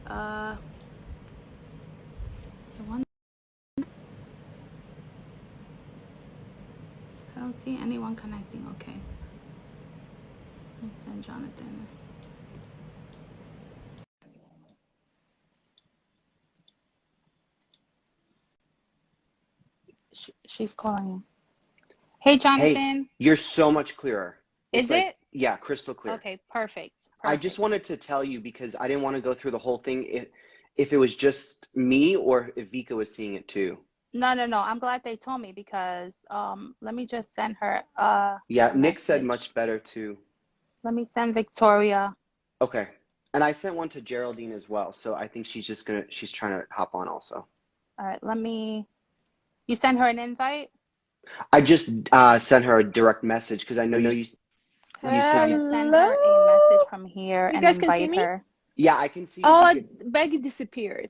Uh, the one I don't see anyone connecting. Okay, let me send Jonathan. She's calling. Hey, Hey, Jonathan. you're so much clearer. Is It's like, it? yeah, crystal clear. Okay, perfect. I just Perfect. wanted to tell you because I didn't want to go through the whole thing if it was just me or if Vika was seeing it too. No, no, no. I'm glad they told me because let me just send her Yeah, a Nick said message. much better too. Let me send Victoria. Okay. And I sent one to Geraldine as well, so I think she's trying to hop on also. All right, let me. You send her an invite? I just sent her a direct message because I know you Let said me you just send Hello. her a message from here You and guys can see invite me? her. yeah, I can see you. Oh, Maggie disappeared.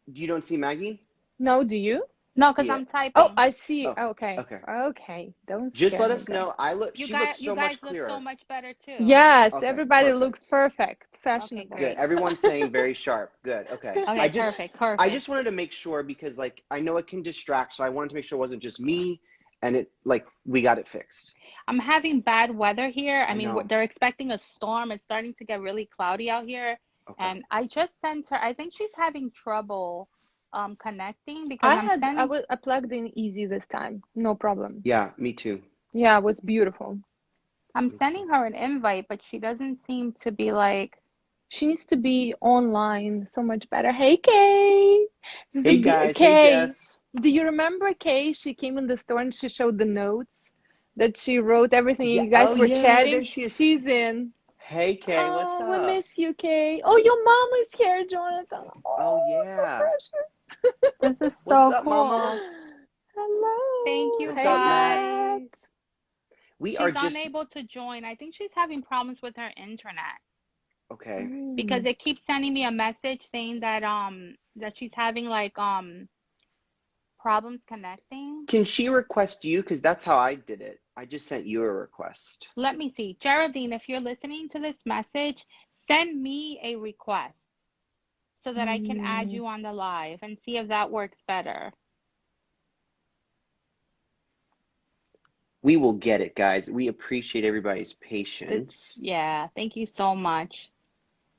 You don't see Maggie? No, do you? No, because Yeah. I'm Oh, typing. I see. Oh, Okay. okay. Okay. Don't Just scare let me, us guys. know. You She looks so guys much look so clearer. much better too. Yes, Okay, everybody looks perfect. perfect, Okay, fashionable. Good. great. Everyone's saying very sharp. Good. Okay. Okay, perfect, I perfect. just wanted to make sure because like I know it can distract, so I wanted to make sure it wasn't just me and it like we got it fixed. I'm having bad weather here. I I mean, know. they're expecting a storm. It's starting to get really cloudy out here. Okay. And I just sent her, I think she's having trouble connecting because I plugged in easy this time. No problem. Yeah, me too. Yeah, it was beautiful. I'm Let me see. sending her an invite, but she doesn't seem to be like, She needs to be online so much better. Hey, Kay. Hey guys. Hey Kay. Jess. Do you remember Kay? She came in the store and she showed the notes that she wrote everything. Yeah. You guys Oh were yeah, there chatting. she is. She's in. Hey Kay, what's Oh, we up? miss you, Kay. Oh, your mom is here, Jonathan. Oh Oh, so yeah. precious. this is What's so up, cool. Mama? Thank Hello. you What's Hey, up, Matt? Matt. guys. We are She's just unable to join. I think she's having problems with her internet okay. because Mm. it keeps sending me a message saying that she's having like problems connecting. Can she request you? Because that's how I did it. I just sent you a request. Let me see. Geraldine, if you're listening to this message, send me a request so that I can add Mm. you on the live and see if that works better. We will get it, guys. We appreciate everybody's This, patience. yeah, thank you so much.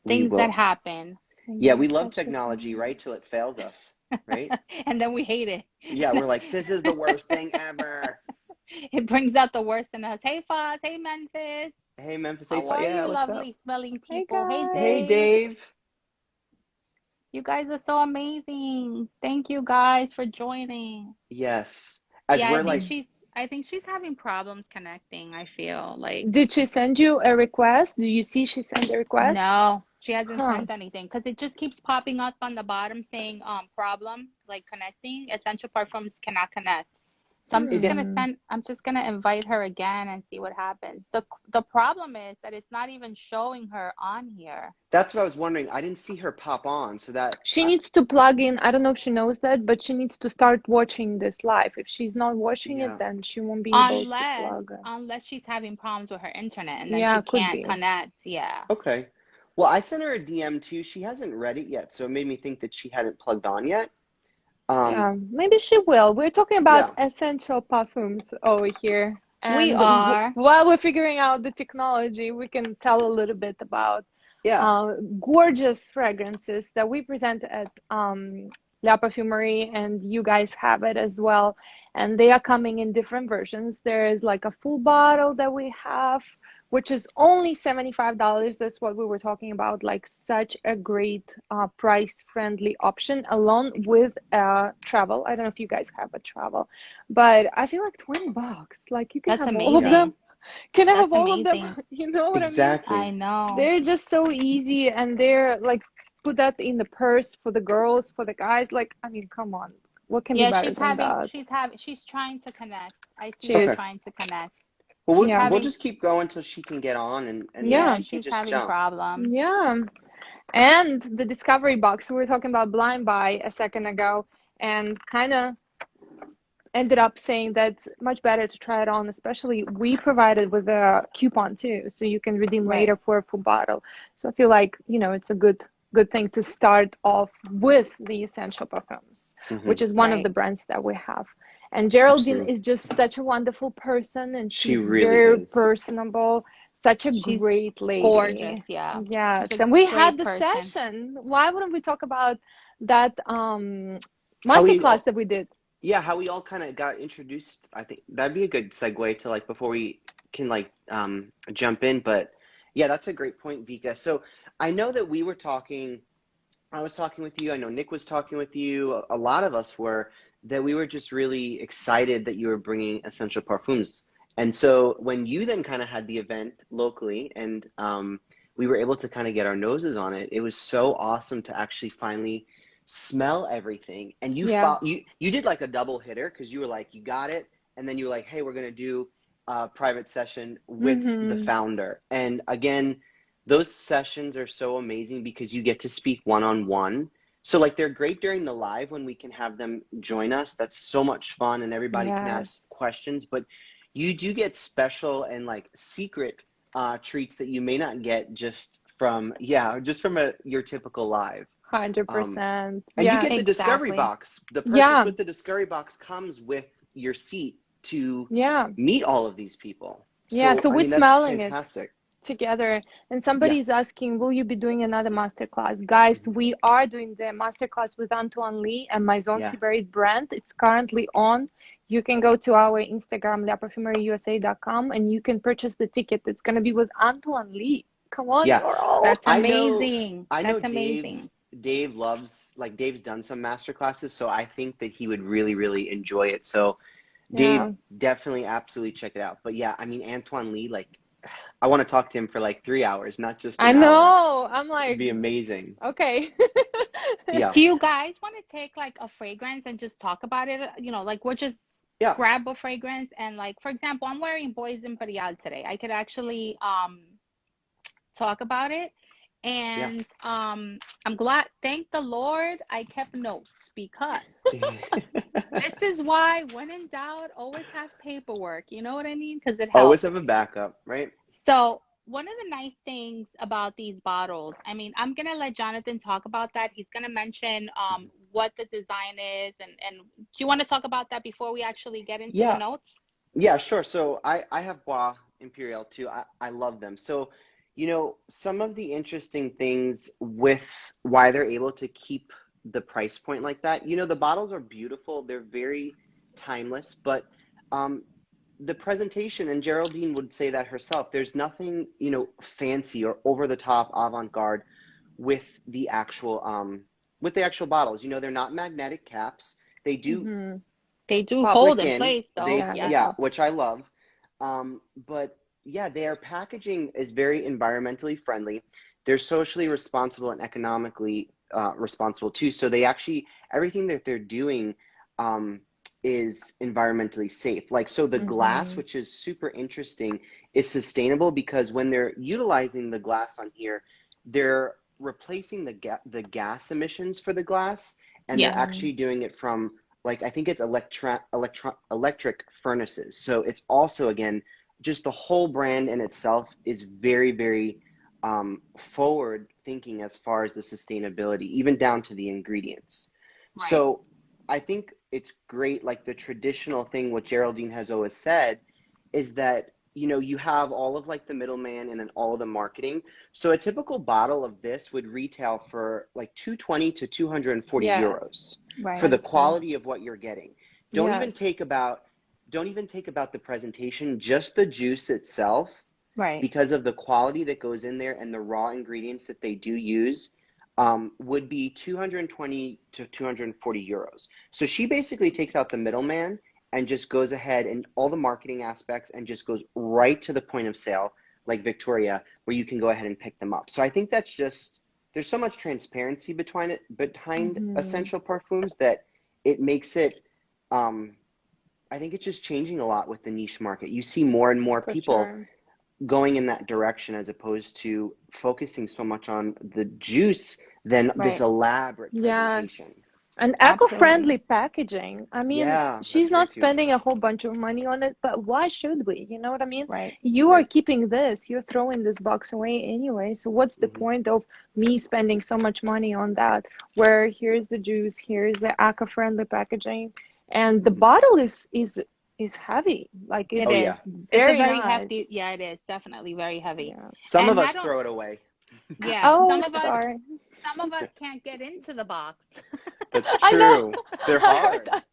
We Things that will. happen. Yeah, You're we love such a technology, right? Till it fails us, right? And then we hate it. Yeah, we're like, this is the worst thing ever. It brings out the worst in us. Hey, Foz. Hey, Memphis. Hey, Memphis. Hey, How are yeah, you, what's up? lovely, smelling Hey, people? Hey, Hey, guys. Dave. Dave. You guys are so amazing. Thank you guys for joining. Yes. As Yeah, we're like, I think she's having problems connecting, I feel like. Did she send you a request? Do you see she sent a request? No, she hasn't Huh. sent anything because it just keeps popping up on the bottom saying problem, like connecting. Essential Parfums cannot connect. So is it? I'm just gonna invite her again and see what happens. The problem is that it's not even showing her on here. That's what I was wondering. I didn't see her pop on, so that She needs to plug in. I don't know if she knows that, but she needs to start watching this live. If she's not watching it, yeah. then she won't be able to Unless plug in. unless she's having problems with her internet and then Yeah, she could can't be. connect. Yeah. Okay. Well, I sent her a DM too. She hasn't read it yet, so it made me think that she hadn't plugged on yet. Yeah, maybe she will. We're talking about Yeah. essential perfumes over here. We And are. while we're figuring out the technology, we can tell a little bit about Yeah. gorgeous fragrances that we present at La Perfumery, and you guys have it as well. And they are coming in different versions. There is like a full bottle that we have, which is only $75. That's what we were talking about, like such a great price-friendly option along with travel. I don't know if you guys have a travel, but I feel like $20. Like you can That's have all of Yeah. them. amazing. Can I That's have all of them? amazing. You know what I mean? I Exactly. know. They're just so easy, and they're like put that in the purse for the girls, for the guys. Like, I mean, come on. What can be Yeah, better than that? she's trying to connect. I see her Cheers. Okay. trying to connect. Well, She's we'll Yeah. we'll having, just keep going until she can get on, and then Yeah. yeah, she can she's just having jump. problems. Yeah. And the discovery box, we were talking about blind buy a second ago, and kind of ended up saying that it's much better to try it on, especially we provided with a coupon too, so you can redeem Right. later for a full bottle. So I feel like, it's a good good thing to start off with the essential perfumes, which is one of the brands that we have. And Geraldine is just such a wonderful person, and She she's really very is. personable, such a She's great lady. gorgeous, yeah. Yes, She's a and we great had the person. session. Why wouldn't we talk about that masterclass that we did? Yeah, how we all kind of got introduced. I think that'd be a good segue to like before we can like jump in. But yeah, that's a great point, Vika. So I know that we were talking, I was talking with you, I know Nick was talking with you, a lot of us were, that we were just really excited that you were bringing Essential Parfums. And so when you then kind of had the event locally and we were able to kind of get our noses on it, it was so awesome to actually finally smell everything. And you you did like a double hitter because you were like, you got it. And then you were like, hey, we're going to do a private session with the founder. And again, those sessions are so amazing because you get to speak one-on-one. So like they're great during the live when we can have them join us. That's so much fun and everybody can ask questions. But you do get special and like secret treats that you may not get just from your typical live. 100%. And you get the discovery box. The purchase with the discovery box comes with your seat to meet all of these people. So we're smelling fantastic. it together. And somebody's asking, will you be doing another masterclass? Guys, we are doing the masterclass with Antoine Lee and Maison Sibérie brand. It's currently on. You can go to our Instagram, leaparfumeurieusa.com, and you can purchase the ticket. It's going to be with Antoine Lee. Come on, girl. That's amazing. I know That's amazing. Dave loves, like Dave's done some master classes, so I think that he would really, really enjoy it. So Dave, definitely absolutely check it out. But yeah, I mean, Antoine Lee, like, I want to talk to him for like 3 hours, not just an hour. I'm like, it'd be amazing. Okay. Do you guys want to take like a fragrance and just talk about it? You know, like we'll just grab a fragrance and like, for example, I'm wearing Bois Imperial today. I could actually talk about it. And I'm glad, thank the Lord, I kept notes because this is why when in doubt, always have paperwork. You know what I mean? Because it helps. Always have a backup, right? So one of the nice things about these bottles, I mean, I'm going to let Jonathan talk about that. He's going to mention what the design is. And do you want to talk about that before we actually get into the notes? Yeah, sure. So I have Bois Imperial too. I love them. So you know, some of the interesting things with why they're able to keep the price point like that, you know, the bottles are beautiful. They're very timeless, but the presentation, and Geraldine would say that herself, there's nothing, you know, fancy or over the top avant-garde with the actual bottles. You know, they're not magnetic caps. They do hold in place though. Which I love. But yeah, their packaging is very environmentally friendly. They're socially responsible and economically responsible too. So they actually, everything that they're doing is environmentally safe. Like, so the glass, which is super interesting, is sustainable because when they're utilizing the glass on here, they're replacing the gas emissions for the glass, and they're actually doing it from, like, I think it's electric furnaces. So it's also, again, just the whole brand in itself is very, very forward thinking as far as the sustainability, even down to the ingredients. Right. So I think it's great. Like the traditional thing, what Geraldine has always said is that, you know, you have all of like the middleman and then all of the marketing. So a typical bottle of this would retail for like 220 to 240 euros for the quality of what you're getting. Don't even take about the presentation, just the juice itself, right? Because of the quality that goes in there and the raw ingredients that they do use, would be 220 to 240 euros. So she basically takes out the middleman and just goes ahead and all the marketing aspects and just goes right to the point of sale, like Victoria, where you can go ahead and pick them up. So I think that's just, there's so much transparency behind Essential Parfums that it makes it, I think it's just changing a lot with the niche market. You see more and more people going in that direction as opposed to focusing so much on the juice than this elaborate presentation. And Absolutely. eco-friendly packaging. I mean, Yeah, she's that's very not cute. spending a whole bunch of money on it, but why should we? You know what I mean? Right. You are Right. keeping this, you're throwing this box away anyway. So what's the Hmm. point of me spending so much money on that? Where here's the juice, here's the eco-friendly packaging, and the Hmm. bottle is heavy. Like It Oh is. yeah. it's It's a very very hefty. nice. Yeah, it is definitely very heavy. Yeah. Some of And us not on, throw it away. yeah, Oh, sorry. some of us can't get into the box. That's I know. true. They're I heard hard. that.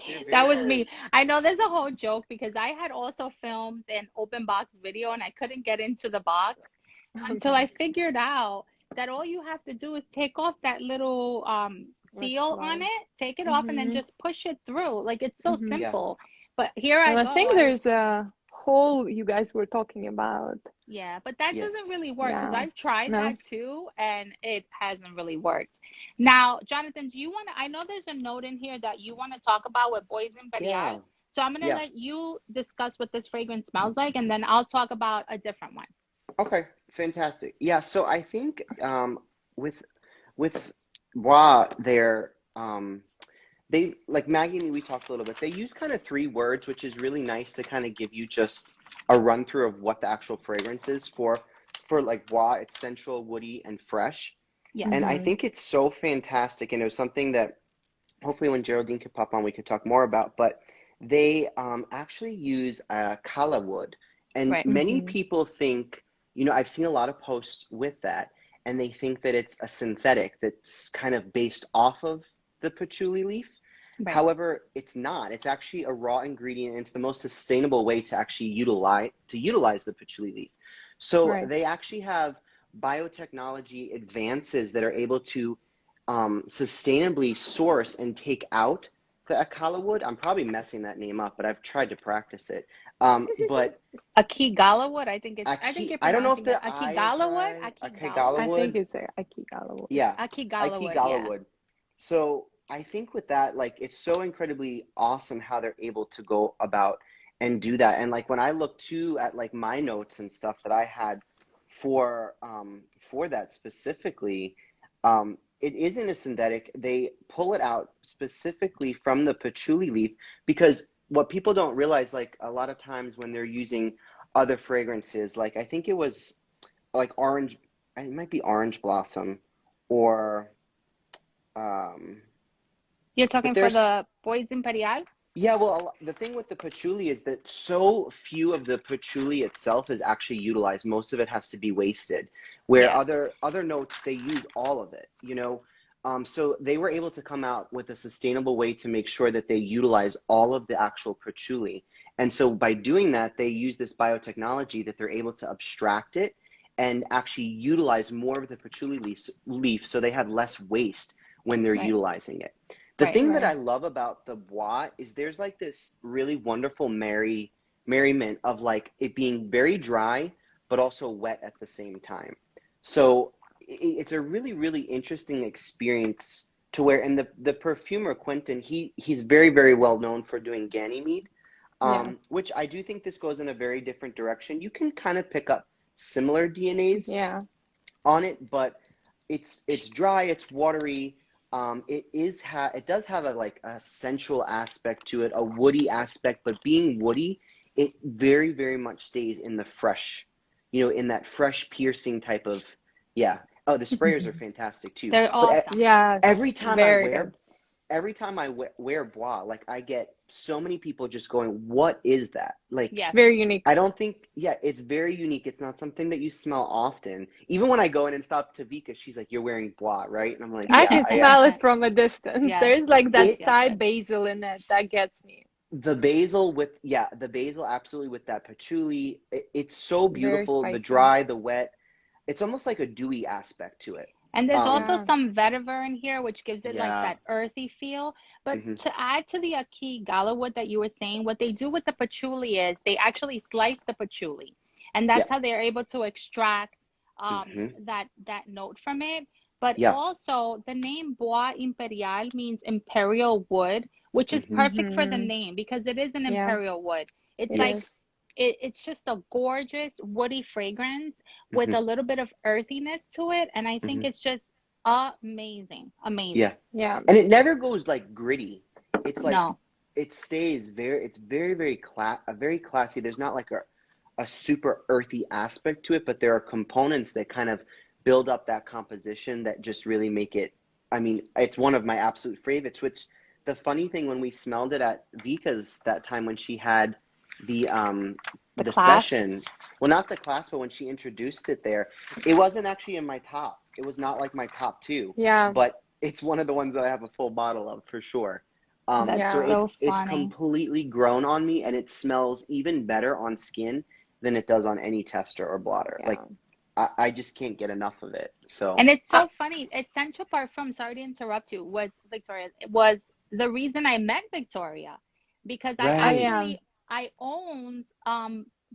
They're That very was hard. me. I know there's a whole joke because I had also filmed an open box video and I couldn't get into the box until Okay. I figured out that all you have to do is take off that little Lip seal on gloss. it, take it off, and then Mm-hmm. just push it through. Like it's so Mm-hmm. Yeah. simple. But here I And I go. think there's a hole you guys were talking about. Yeah, but that doesn't Yes. really work because Yeah. I've tried No. that too and it hasn't really worked. Now, Jonathan, do you want to? I know there's a note in here that you want to talk about with Bois Imperial. Yeah. So I'm going to Yeah. let you discuss what this fragrance smells like and then I'll talk about a different one. Okay. Fantastic. Yeah. So I think with with Bois, they like Maggie and me, we talked a little bit. They use kind of three words, which is really nice to kind of give you just a run through of what the actual fragrance is for like Bois. It's sensual, woody, and fresh. Yes. And I Mm-hmm. think it's so fantastic. And it was something that hopefully when Geraldine could pop on, we could talk more about. But they actually use kala wood. And Right. many Mm-hmm. people think, I've seen a lot of posts with that, and they think that it's a synthetic that's kind of based off of the patchouli leaf. Right. However, it's not. It's actually a raw ingredient, and it's the most sustainable way to actually utilize the patchouli leaf. So Right. they actually have biotechnology advances that are able to sustainably source and take out the akala wood. I'm probably messing that name up, but I've tried to practice it. But Akigala wood, I think you're I don't know if pronouncing it. the I is Akigala wood? right. Akigala Akigala I wood? think wood. it's a Akigala. Yeah, Akigala wood, Akigala yeah. wood. So I think with that, like, it's so incredibly awesome how they're able to go about and do that. And like when I look too at like my notes and stuff that I had for that specifically, it isn't a synthetic. They pull it out specifically from the patchouli leaf because what people don't realize, like a lot of times when they're using other fragrances, like I think it was like orange, it might be orange blossom or um, You're but talking for there's the Bois Imperial? yeah, well, the thing with the patchouli is that so few of the patchouli itself is actually utilized. Most of it has to be wasted, where Yeah. other notes they use all of it, So they were able to come out with a sustainable way to make sure that they utilize all of the actual patchouli. And so by doing that, they use this biotechnology that they're able to abstract it and actually utilize more of the patchouli leaf so they have less waste when they're Right. utilizing it. The Right. thing that Right. I love about the Bois is there's like this really wonderful merriment of like it being very dry, but also wet at the same time. So it's a really, really interesting experience to where, and the perfumer Quentin, he's very, very well known for doing Ganymede, Yeah. which I do think this goes in a very different direction. You can kind of pick up similar DNAs Yeah. on it, but it's dry, it's watery. It does have a sensual aspect to it, a woody aspect, but being woody, it very, very much stays in the fresh, in that fresh piercing type of, yeah. Oh, the sprayers are fantastic too. They're But awesome. Yes. every time I Very wear good. every time I wear Bois, like I get so many people just going, "What is that?" Like It's Yes. very unique. I don't think, yeah, it's very unique. It's not something that you smell often. Even when I go in and stop Tavika, she's like, "You're wearing Bois, right?" And I'm like, I "Yeah, can I am." smell it from a distance. Yes. There's like Yes. that It Yes. Thai Yes. basil in it that gets me. the basil with yeah, the basil absolutely with that patchouli. It's so Very beautiful. The spicy. dry, the wet. It's almost like a dewy aspect to it. And there's Um, also Yeah. some vetiver in here, which gives it like yeah. that earthy feel. But Hmm. to add to the Aki Gala wood that you were saying, what they do with the patchouli is they actually slice the patchouli, and Yeah. that's how they're able to extract Hmm. that note from it. But Yeah. also, the name Bois Imperial means imperial wood, which is Hmm. perfect for the Mm-hmm. name because it is an Yeah, imperial wood. It's it like is. Yes. it's just a gorgeous woody fragrance with Hmm. a little bit of earthiness to it, and I think Hmm. it's just amazing. Yeah. Yeah. And it never goes like gritty. It's like No. it stays very very classy. There's not like a super earthy aspect to it, but there are components that kind of build up that composition that just really make it, I mean, it's one of my absolute favorites, which the funny thing, when we smelled it at Vika's that time when she had the session, well, not the class, but when she introduced it there, it wasn't actually in my top. It was not like my top two. Yeah. But it's one of the ones that I have a full bottle of for sure. So it's completely grown on me, and it smells even better on skin than it does on any tester or blotter. Yeah. Like I just can't get enough of it. So, and it's so funny. Essential Parfum, sorry to interrupt you, was Victoria. It was the reason I met Victoria, because I owned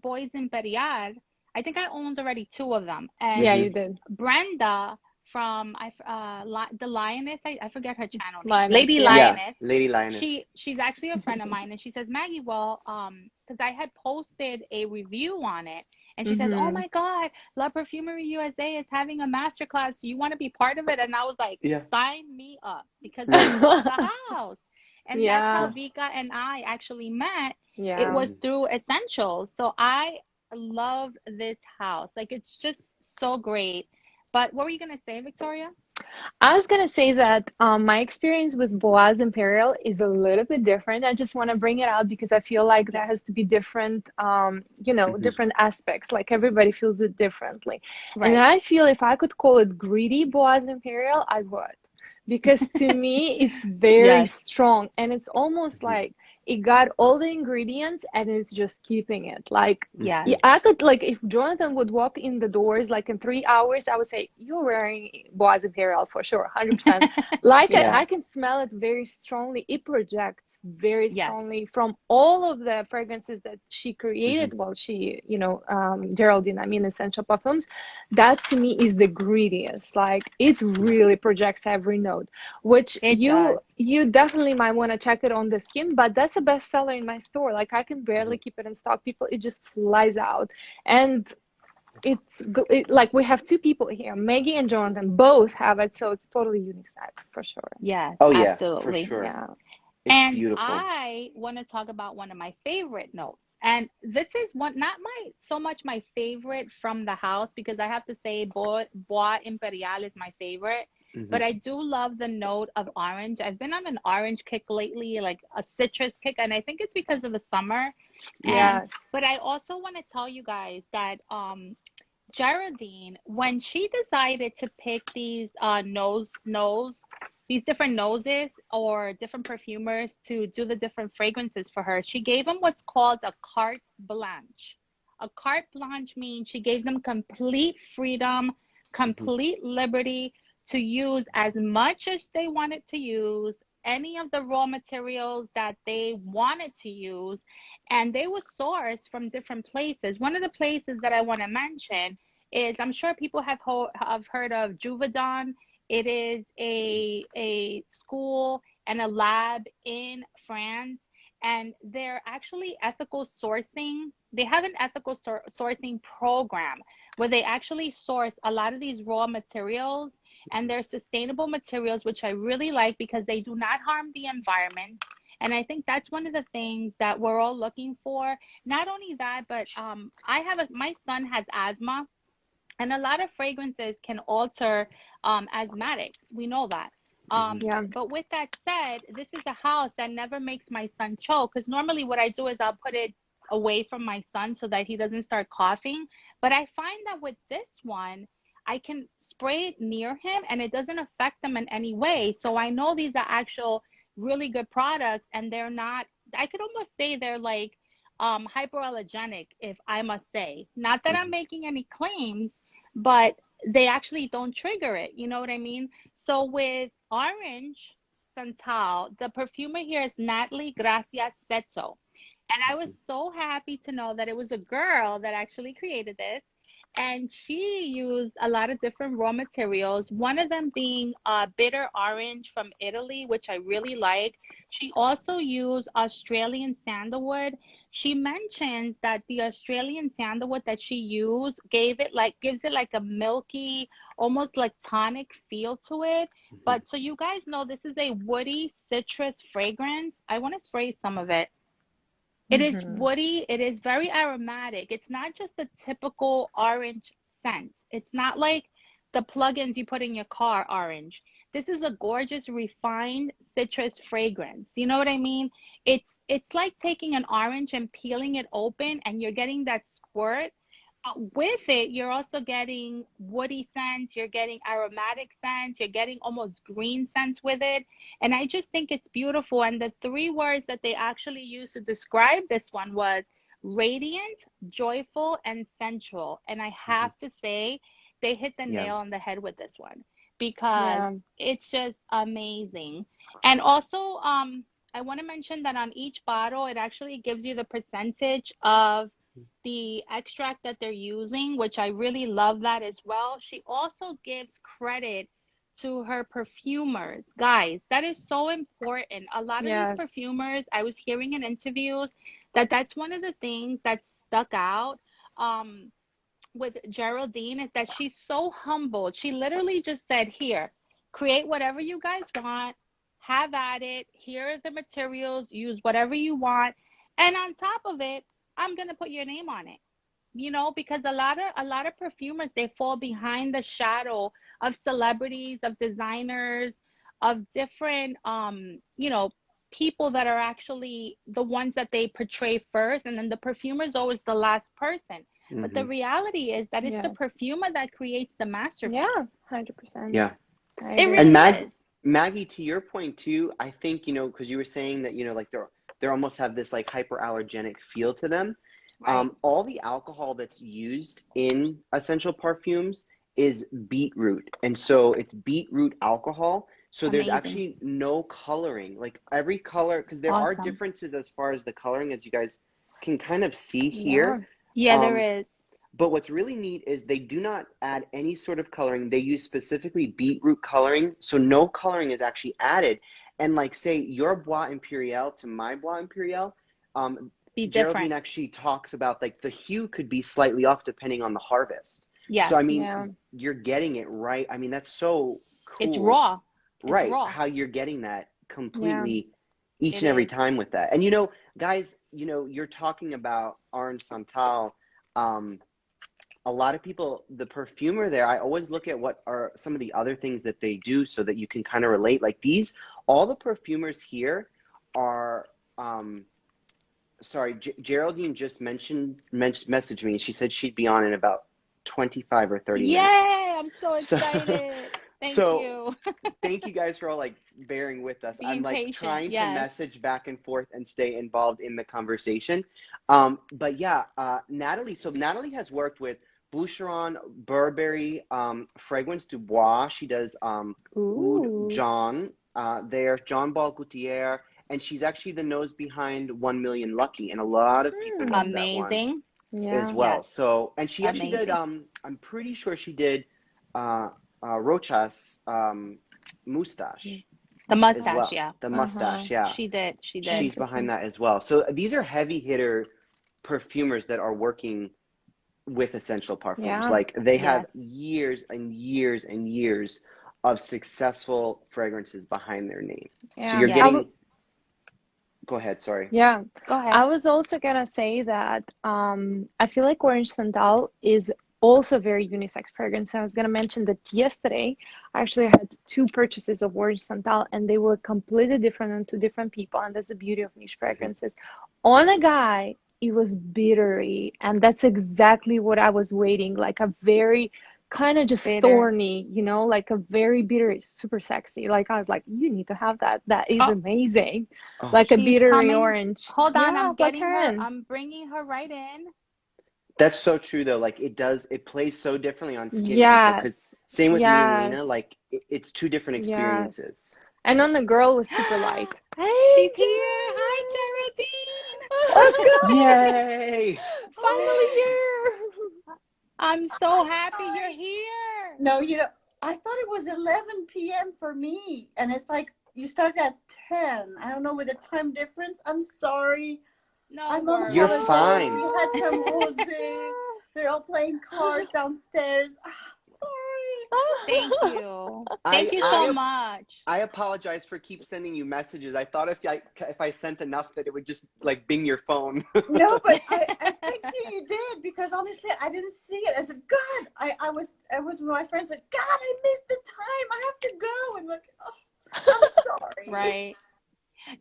Bois Imperial. I think I owned already 2 of them. And yeah, you did. Brenda from the Lioness, I forget her channel name. Lioness, Lady yeah. Lioness. Yeah, Lady Lioness. She's actually a friend of mine, and she says, Maggie, well, because I had posted a review on it, and she says, oh my God, La Perfumery USA is having a masterclass. Do you want to be part of it? And I was like, sign me up, because I love the house. And that's how Vika and I actually met. Yeah. It was through Essentials. So I love this house. Like, it's just so great. But what were you going to say, Victoria? I was going to say that my experience with Bois Imperial is a little bit different. I just want to bring it out because I feel like there has to be different, different aspects. Like, everybody feels it differently. Right. And I feel if I could call it greedy Bois Imperial, I would. Because to me, it's very strong. And it's almost like it got all the ingredients and it's just keeping it. Like, I could, like, if Jonathan would walk in the doors, like, in 3 hours, I would say, you're wearing Bois Imperial for sure, 100%. Like, I can smell it very strongly. It projects very strongly from all of the fragrances that she created while she, Geraldine, Essential Parfums. That, to me, is the greediest. Like, it really projects every note, which you definitely might want to check it on the skin, but that's a bestseller in my store. Like, I can barely keep it in stock. It just flies out. And it's like, we have 2 people here, Maggie and Jonathan, both have it, so it's totally unisex for sure. Yes, absolutely. For sure. Yeah. And beautiful. I want to talk about one of my favorite notes. And this is not so much my favorite from the house, because I have to say Bois Imperial is my favorite. But I do love the note of orange. I've been on an orange kick lately, like a citrus kick, and I think it's because of the summer. But I also want to tell you guys that Geraldine, when she decided to pick these these different noses or different perfumers to do the different fragrances for her, she gave them what's called a carte blanche. A carte blanche means she gave them complete freedom, complete liberty to use as much as they wanted to use, any of the raw materials that they wanted to use, and they were sourced from different places. One of the places that I want to mention is, I'm sure people have heard of Juvadon. It is a school and a lab in France, and they're actually ethical sourcing. They have an ethical sourcing program where they actually source a lot of these raw materials, and they're sustainable materials, which I really like because they do not harm the environment. And I think that's one of the things that we're all looking for. Not only that, but my son has asthma, and a lot of fragrances can alter asthmatics. We know that. But with that said, this is a house that never makes my son choke, because normally what I do is I'll put it away from my son so that he doesn't start coughing. But I find that with this one, I can spray it near him and it doesn't affect them in any way. So I know these are actual really good products, and they're not, I could almost say they're like hypoallergenic, if I must say. Not that I'm making any claims, but they actually don't trigger it. You know what I mean? So with Orange Santal, the perfumer here is Natalie Gracia Setzo. And I was so happy to know that it was a girl that actually created this. And she used a lot of different raw materials, one of them being bitter orange from Italy, which I really like. She also used Australian sandalwood. She mentions that the Australian sandalwood that she used gives it like a milky, almost like tonic feel to it. But so you guys know, this is a woody citrus fragrance. I want to spray some of it. It is woody. It is very aromatic. It's not just a typical orange scent. It's not like the plugins you put in your car orange. This is a gorgeous, refined citrus fragrance. You know what I mean? It's like taking an orange and peeling it open, and you're getting that squirt. With it, you're also getting woody scents, you're getting aromatic scents, you're getting almost green scents with it. And I just think it's beautiful. And the 3 words that they actually used to describe this one was radiant, joyful, and sensual. And I have to say, they hit the nail on the head with this one, because it's just amazing. And also, I want to mention that on each bottle, it actually gives you the percentage of the extract that they're using, which I really love that as well. She also gives credit to her perfumers. Guys, that is so important. A lot of these perfumers, I was hearing in interviews that's one of the things that stuck out with Geraldine, is that she's so humble. She literally just said, here, create whatever you guys want, have at it, here are the materials, use whatever you want, and on top of it, I'm going to put your name on it, you know, because a lot of perfumers, they fall behind the shadow of celebrities, of designers, of different, you know, people that are actually the ones that they portray first. And then the perfumer is always the last person. But the reality is that it's the perfumer that creates the masterpiece. Yeah, 100%. Yeah. It really is. Maggie, to your point too, I think, you know, because you were saying that, you know, like they almost have this like hyperallergenic feel to them. Right. All the alcohol that's used in essential parfums is beetroot. And so it's beetroot alcohol. So there's actually no coloring. Like every color, because there are differences as far as the coloring, as you guys can kind of see here. Yeah, there is. But what's really neat is they do not add any sort of coloring. They use specifically beetroot coloring. So no coloring is actually added. And like, say, your Bois Imperial to my Bois Imperial, Geraldine actually talks about like the hue could be slightly off depending on the harvest. Yeah. So, I mean, you're getting it right. I mean, that's so cool. It's raw. Right. It's raw. How you're getting that completely each and every time with that. And, you know, guys, you know, you're talking about Orange Santal. A lot of people, the perfumer there, I always look at what are some of the other things that they do so that you can kind of relate. Like these, all the perfumers here are, sorry, Geraldine just messaged me. She said she'd be on in about 25 or 30 minutes. Yay, I'm so excited. Thank you. Thank you guys for all like bearing with us. I'm like patient, trying to message back and forth and stay involved in the conversation. But yeah, Natalie, so Natalie has worked with Boucheron, Burberry, Fragrance du Bois. She does Oud John, there, Jean Paul Gaultier, and she's actually the nose behind 1 Million Lucky, and a lot of people love that one as well. Yes. So, and she actually did, I'm pretty sure she did Rochas Moustache. The mustache, well. The mustache, She did. She's behind that as well. So these are heavy hitter perfumers that are working with essential parfums. Yeah. Like they have years and years and years of successful fragrances behind their name. Yeah. So you're getting... Go ahead, sorry. Yeah, go ahead. I was also gonna say that I feel like Orange Santal is also a very unisex fragrance. I was gonna mention that yesterday I actually had 2 purchases of Orange Santal, and they were completely different on 2 different people, and that's the beauty of niche fragrances. On a guy, it was bittery, and that's exactly what I was waiting, like a very kind of just thorny, you know, like a very bitter, super sexy. Like I was like, you need to have that. That is amazing. Like a bittery orange. Hold on, I'm getting her. I'm bringing her right in. That's so true though. Like it plays so differently on skin. Yes. Same with me and Lena. Like it's 2 different experiences. Yes. And on the girl was super light. Hey, she's here. Hi, Geraldine. Yay! Finally here. I'm so happy you're here. No, you know, I thought it was 11 p.m. for me, and it's like you started at 10. I don't know with the time difference. I'm sorry. No, I'm on You're holiday. fine. We had some rosé. They're all playing cards downstairs. Sorry. Thank you. Thank you so much. I apologize for keep sending you messages. I thought if I sent enough that it would just like bing your phone. No, but I think you did, because honestly I didn't see it. I said, God, I was with my friends, said, God, I missed the time. I have to go. And like, oh, I'm sorry. Right.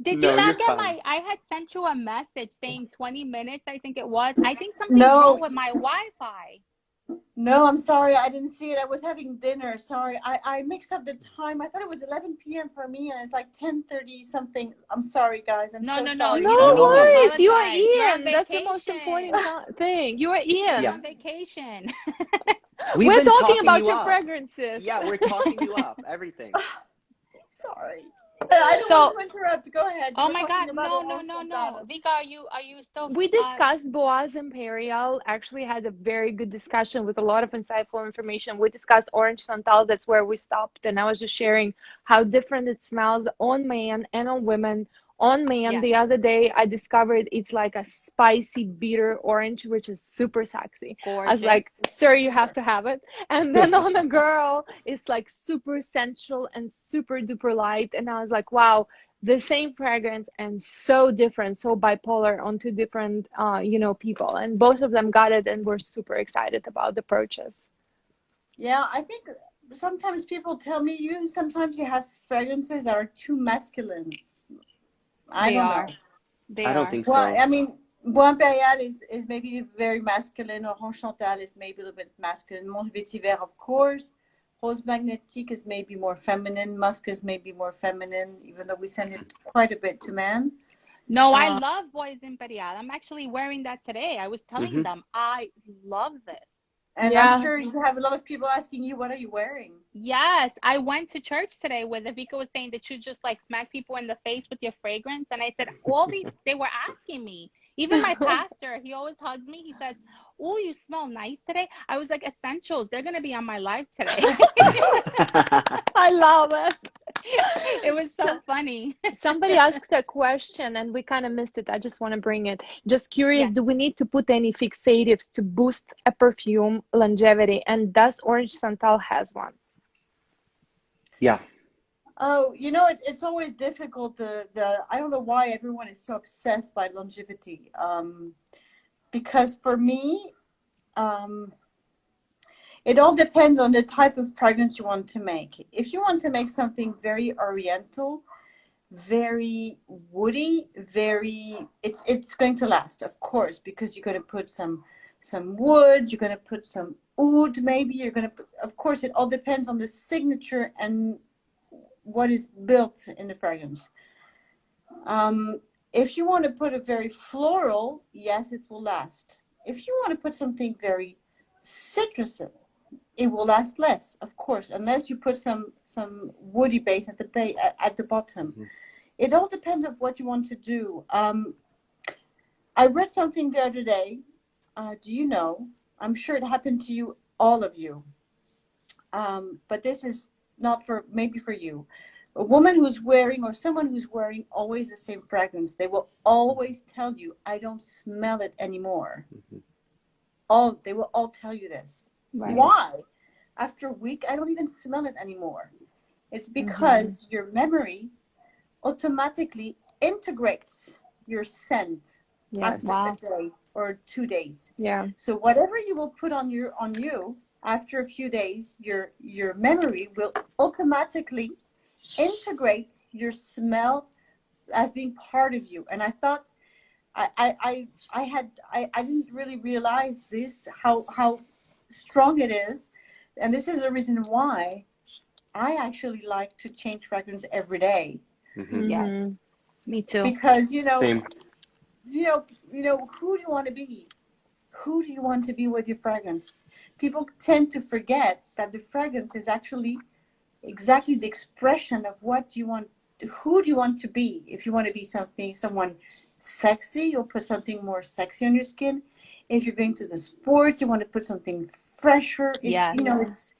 Did you not get my, I had sent you a message saying 20 minutes, I think it was. I think something's wrong with my Wi-Fi. No, I'm sorry. I didn't see it. I was having dinner. Sorry. I mixed up the time. I thought it was 11 p.m. for me, and it's like 10:30 something. I'm sorry, guys. I'm so sorry. No worries. You are Ian. That's the most important thing. You are Ian. You're on vacation. We're talking about your fragrances. Yeah, we're talking you up. Everything. Sorry. I don't want to interrupt. Go ahead. Oh my God. No. Vika, are you still? We discussed Bois Imperial. Actually had a very good discussion with a lot of insightful information. We discussed Orange Santal. That's where we stopped. And I was just sharing how different it smells on man and on women. On man, the other day, I discovered it's like a spicy bitter orange, which is super sexy. Gorgeous. I was like, sir, you have to have it. And then on a girl, it's like super sensual and super duper light. And I was like, wow, the same fragrance and so different, so bipolar on two different, people. And both of them got it and were super excited about the purchase. Yeah, I think sometimes people tell me sometimes you have fragrances that are too masculine. I don't think so. Well, I mean, Bois Imperial is maybe very masculine. Orange Santal is maybe a little bit masculine. Mon Vetiver, of course. Rose Magnétique is maybe more feminine. Musc is maybe more feminine, even though we send it quite a bit to men. No, I love Bois Imperial. I'm actually wearing that today. I was telling them I love this. And I'm sure you have a lot of people asking you, what are you wearing? Yes. I went to church today where the Vika was saying that you just like smack people in the face with your fragrance. And I said, they were asking me. Even my pastor, he always hugs me. He says, oh, you smell nice today. I was like, essentials. They're going to be on my live today. I love it. It was so funny. Somebody asked a question and we kind of missed it. I just want to bring it. Just curious, do we need to put any fixatives to boost a perfume longevity? And does Orange Santal has one? Yeah. Oh, it's always difficult. I don't know why everyone is so obsessed by longevity. Because for me, it all depends on the type of fragrance you want to make. If you want to make something very oriental, very woody, it's going to last, of course, because you're going to put some wood, you're going to put some oud, maybe you're going to put, of course, it all depends on the signature and what is built in the fragrance. If you want to put a very floral, yes, it will last. If you want to put something very citrusy, it will last less, of course, unless you put some woody base at the bottom. Mm-hmm. It all depends on what you want to do. I read something the other day. Do you know? I'm sure it happened to you, all of you. But this is not maybe for you. A woman who's wearing, or someone who's wearing always the same fragrance, they will always tell you, I don't smell it anymore. Mm-hmm. They will all tell you this. Right. Why? After a week, I don't even smell it anymore. It's because your memory automatically integrates your scent after a day or 2 days. Yeah. So whatever you will put on you, after a few days, your memory will automatically integrate your smell as being part of you. And I thought I didn't really realize this, how strong it is. And this is the reason why I actually like to change fragrance every day. Mm-hmm. Yes, me too. Because Same. who do you want to be? Who do you want to be with your fragrance? People tend to forget that the fragrance is actually exactly the expression of what you want. Who do you want to be? If you want to be someone sexy, you'll put something more sexy on your skin. If you're going to the sports, you want to put something fresher. Yeah. You know, it's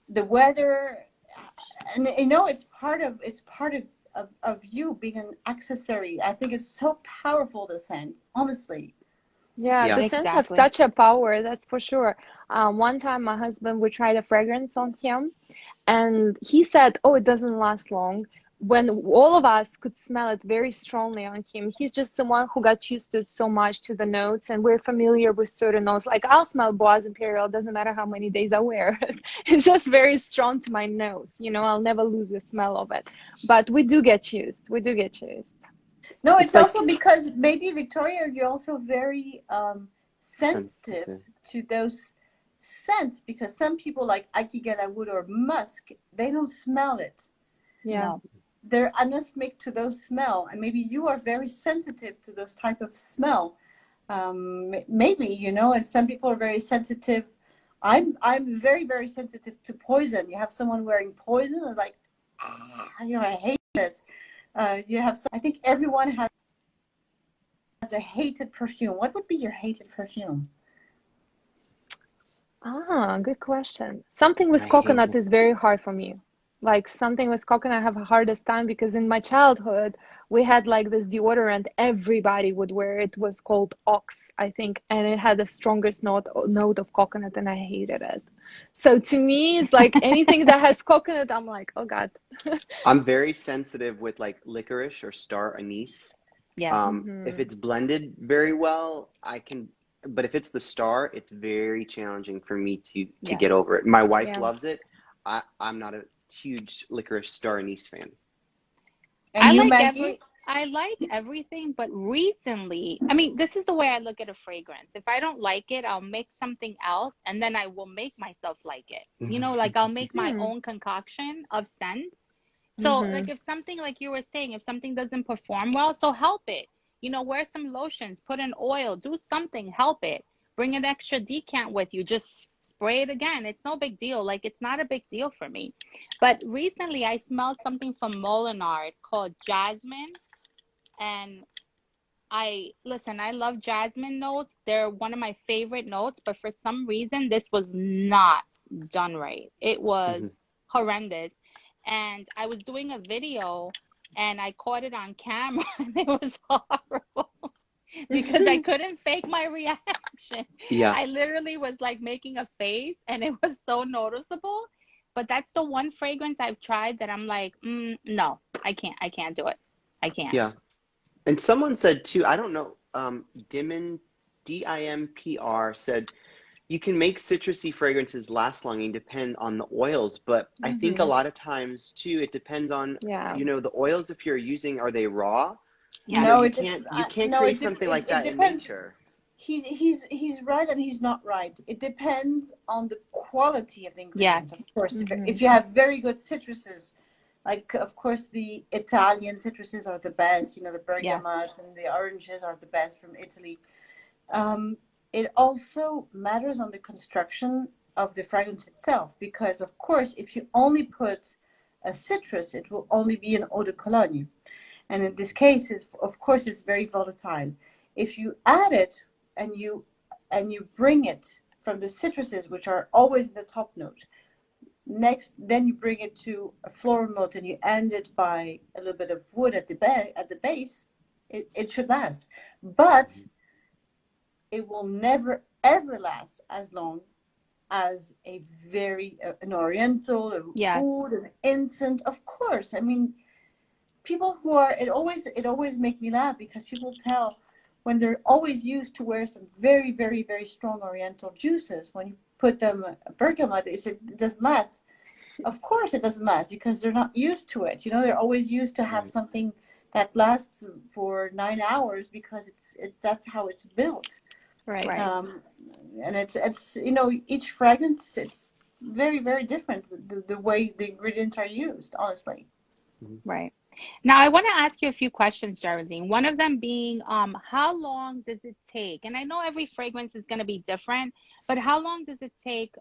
the weather, and you know, it's part of you being an accessory. I think it's so powerful, the scent, honestly. Yeah, the scents have such a power, that's for sure. One time my husband, we tried a fragrance on him, and he said, oh, it doesn't last long. When all of us could smell it very strongly on him, he's just the one who got used to it so much to the notes, and we're familiar with certain notes. Like I'll smell Bois Imperial, doesn't matter how many days I wear it. It's just very strong to my nose. You know, I'll never lose the smell of it. But we do get used. We do get used. No, it's also because maybe, Victoria, you're also very sensitive to those scents, because some people like Akigera wood or musk, they don't smell it. Yeah. No. They're anosmic to those smell, and maybe you are very sensitive to those type of smell. Maybe, you know, and some people are very sensitive. I'm very, very sensitive to poison. You have someone wearing poison, it's like, you know, I hate it. You have, I think everyone has a hated perfume. What would be your hated perfume? Ah, good question. Something with coconut is very hard for me. Like something with coconut, I have a hardest time, because in my childhood, we had like this deodorant, everybody would wear it, was called Ox, I think, and it had the strongest note of coconut, and I hated it. So to me, it's like anything that has coconut, I'm like, oh God. I'm very sensitive with like licorice or star anise. Yeah. If it's blended very well, I can, but if it's the star, it's very challenging for me to get over it. My wife loves it. I'm not a huge licorice star anise fan. And I like everything, but recently, I mean, this is the way I look at a fragrance. If I don't like it, I'll make something else, and then I will make myself like it. You know, like I'll make my own concoction of scents. So like if something, like you were saying, if something doesn't perform well, so help it. You know, wear some lotions, put in oil, do something, help it. Bring an extra decant with you, just spray it again. It's no big deal. Like, it's not a big deal for me. But recently I smelled something from Molinard called Jasmine. And I love jasmine notes. They're one of my favorite notes, but for some reason this was not done right. It was horrendous. And I was doing a video and I caught it on camera and it was horrible. Because I couldn't fake my reaction. Yeah. I literally was like making a face and it was so noticeable. But that's the one fragrance I've tried that I'm like, no, I can't do it. I can't. Yeah. And someone said too, I don't know, Dimpr, D-I-M-P-R said, you can make citrusy fragrances last long and depend on the oils. But I think a lot of times too, it depends on, you know, the oils, if you're using, are they raw? Yeah. No, you can't create something like that in nature. He's right and he's not right. It depends on the quality of the ingredients, of course. If you have very good citruses, like of course the Italian citruses are the best, you know, the Bergamote and the oranges are the best from Italy. It also matters on the construction of the fragrance itself, because of course if you only put a citrus, it will only be an eau de cologne. And in this case, of course, it's very volatile. If you add it and you bring it from the citruses, which are always the top note, then you bring it to a floral note and you end it by a little bit of wood at the base, it should last. But it will never, ever last as long as an oriental, a wood, an incense. Of course, I mean, people who are, it always make me laugh, because people tell when they're always used to wear some very, very, very strong oriental juices, when you put them a bergamot, it doesn't last. Of course it doesn't last, because they're not used to it. You know, they're always used to have something that lasts for 9 hours, because that's how it's built. Right. And it's you know, each fragrance, it's very, very different, the way the ingredients are used, honestly. Right. Now, I want to ask you a few questions, Geraldine. One of them being, how long does it take? And I know every fragrance is going to be different, but how long does it take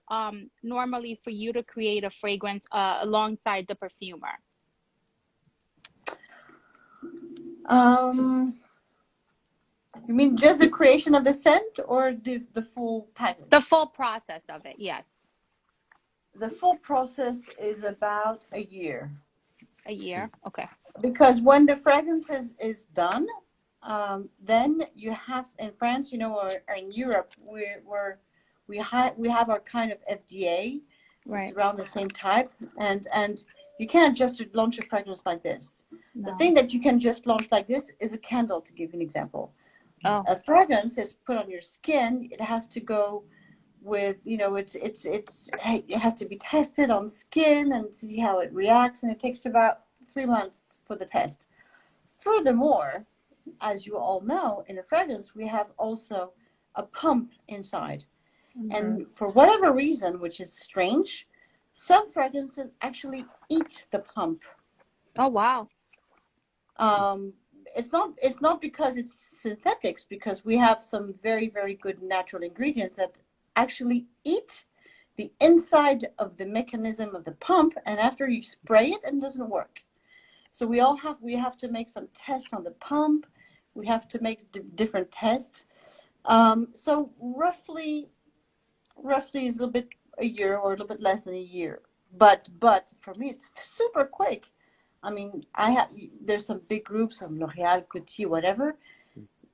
normally for you to create a fragrance alongside the perfumer? You mean just the creation of the scent or the full package? The full process of it, yes. The full process is about a year. A year, okay. Because when the fragrance is done, then you have, in France, you know, or in Europe, we have our kind of FDA. Right. It's around the same type, and you can't just launch a fragrance like this. No. The thing that you can just launch like this is a candle, to give you an example. Oh. A fragrance is put on your skin. It has to go with, you know, it has to be tested on skin and see how it reacts, and it takes about 3 months for the test. Furthermore, as you all know, in a fragrance we have also a pump inside. And for whatever reason, which is strange, some fragrances actually eat the pump. Oh wow. It's not because it's synthetics, because we have some very, very good natural ingredients that actually eat the inside of the mechanism of the pump, and after you spray it, it doesn't work. So we have to make some tests on the pump. We have to make different tests. So roughly is a little bit a year or a little bit less than a year. But for me, it's super quick. I mean, there's some big groups, some L'Oréal, Coty, whatever.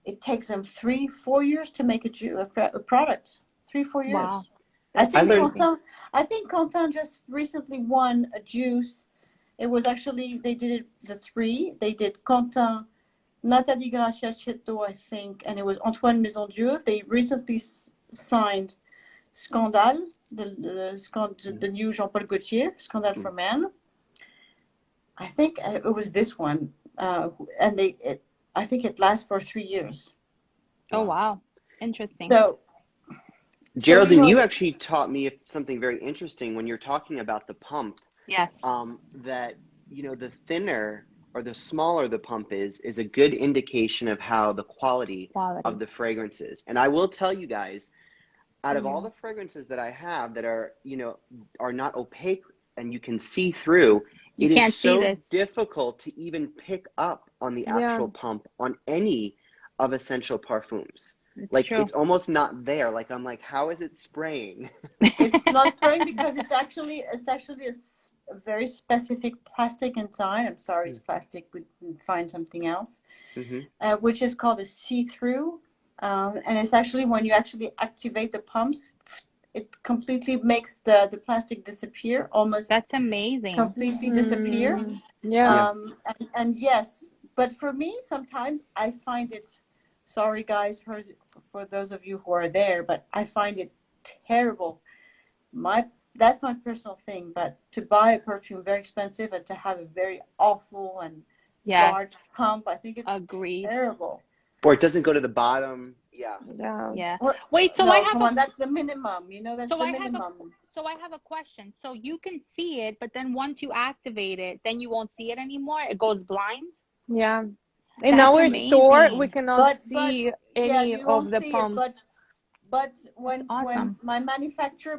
It takes them 3-4 years to make a product. 3-4 years. Wow. I think Quentin just recently won a juice. It was actually, they did it, they did Quentin, Nathalie Gracia-Chetto, I think, and it was Antoine Maisondieu. They recently signed Scandale, the new Jean-Paul Gaultier, Scandale for Men. I think it was this one, and I think it lasts for 3 years. Oh wow, interesting. So, Geraldine, you actually taught me something very interesting when you're talking about the pump. Yes. That, you know, the thinner or the smaller the pump is a good indication of how the quality of the fragrance is. And I will tell you guys, out of all the fragrances that I have that are, you know, are not opaque and you can see through, it is so difficult to even pick up on the actual pump on any of Essential Parfums. It's almost not there. Like, I'm like, how is it spraying? It's not spraying because it's actually a very specific plastic inside. I'm sorry, it's plastic. We can find something else, which is called a see-through. And it's actually, when you actually activate the pumps, it completely makes the plastic disappear, almost. That's amazing. Completely disappear. Yeah. And yes, but for me, sometimes I find it, sorry guys for those of you who are there, but I find it terrible. That's my personal thing, but to buy a perfume very expensive and to have a very awful and large pump, I think it's terrible. Or it doesn't go to the bottom. Yeah. Wait, so that's the minimum, you know, that's the minimum. So I have a question. So you can see it, but then once you activate it, then you won't see it anymore. It goes blind. Yeah. In our store, we cannot see any of the pumps. But when my manufacturer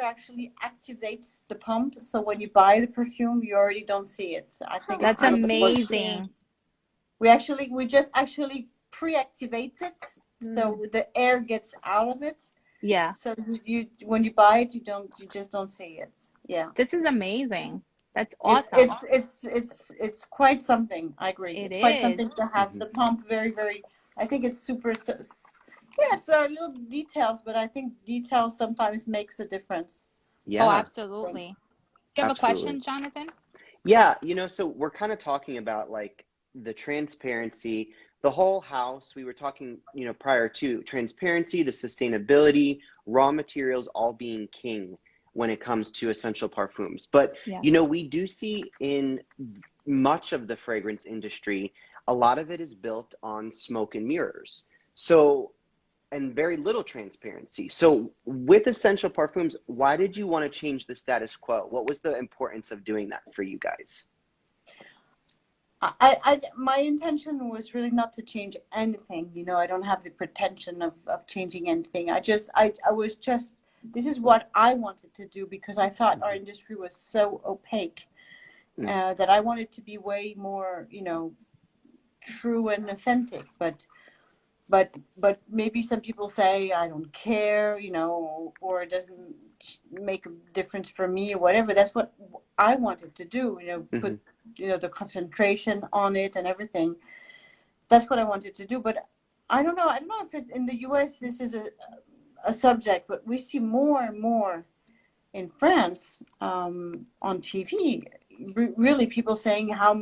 actually activates the pump, so when you buy the perfume, you already don't see it. So I think that's amazing. We just actually pre-activate it, so the air gets out of it. Yeah. So when you buy it, you just don't see it. Yeah. This is amazing. That's awesome. It's quite something. I agree. It's quite something to have the pump very, very. I think it's super. Yeah, so little details, but I think details sometimes makes a difference. Yeah. Oh, absolutely. Do you have a question, Jonathan? Yeah, you know, so we're kind of talking about like the transparency, the whole house. We were talking, you know, prior to transparency, the sustainability, raw materials all being king when it comes to Essential Parfums. But, you know, we do see in much of the fragrance industry, a lot of it is built on smoke and mirrors. So, and very little transparency. So with Essential Parfums, why did you want to change the status quo? What was the importance of doing that for you guys? My intention was really not to change anything. You know, I don't have the pretension of changing anything. I was just, this is what I wanted to do because I thought our industry was so opaque that I wanted to be way more, you know, true and authentic. But but maybe some people say I don't care, you know, or it doesn't make a difference for me or whatever. That's what I wanted to do, you know, put, you know, the concentration on it and everything. That's what I wanted to do. But I don't know if in the US this is a subject, but we see more and more in France on TV, really people saying how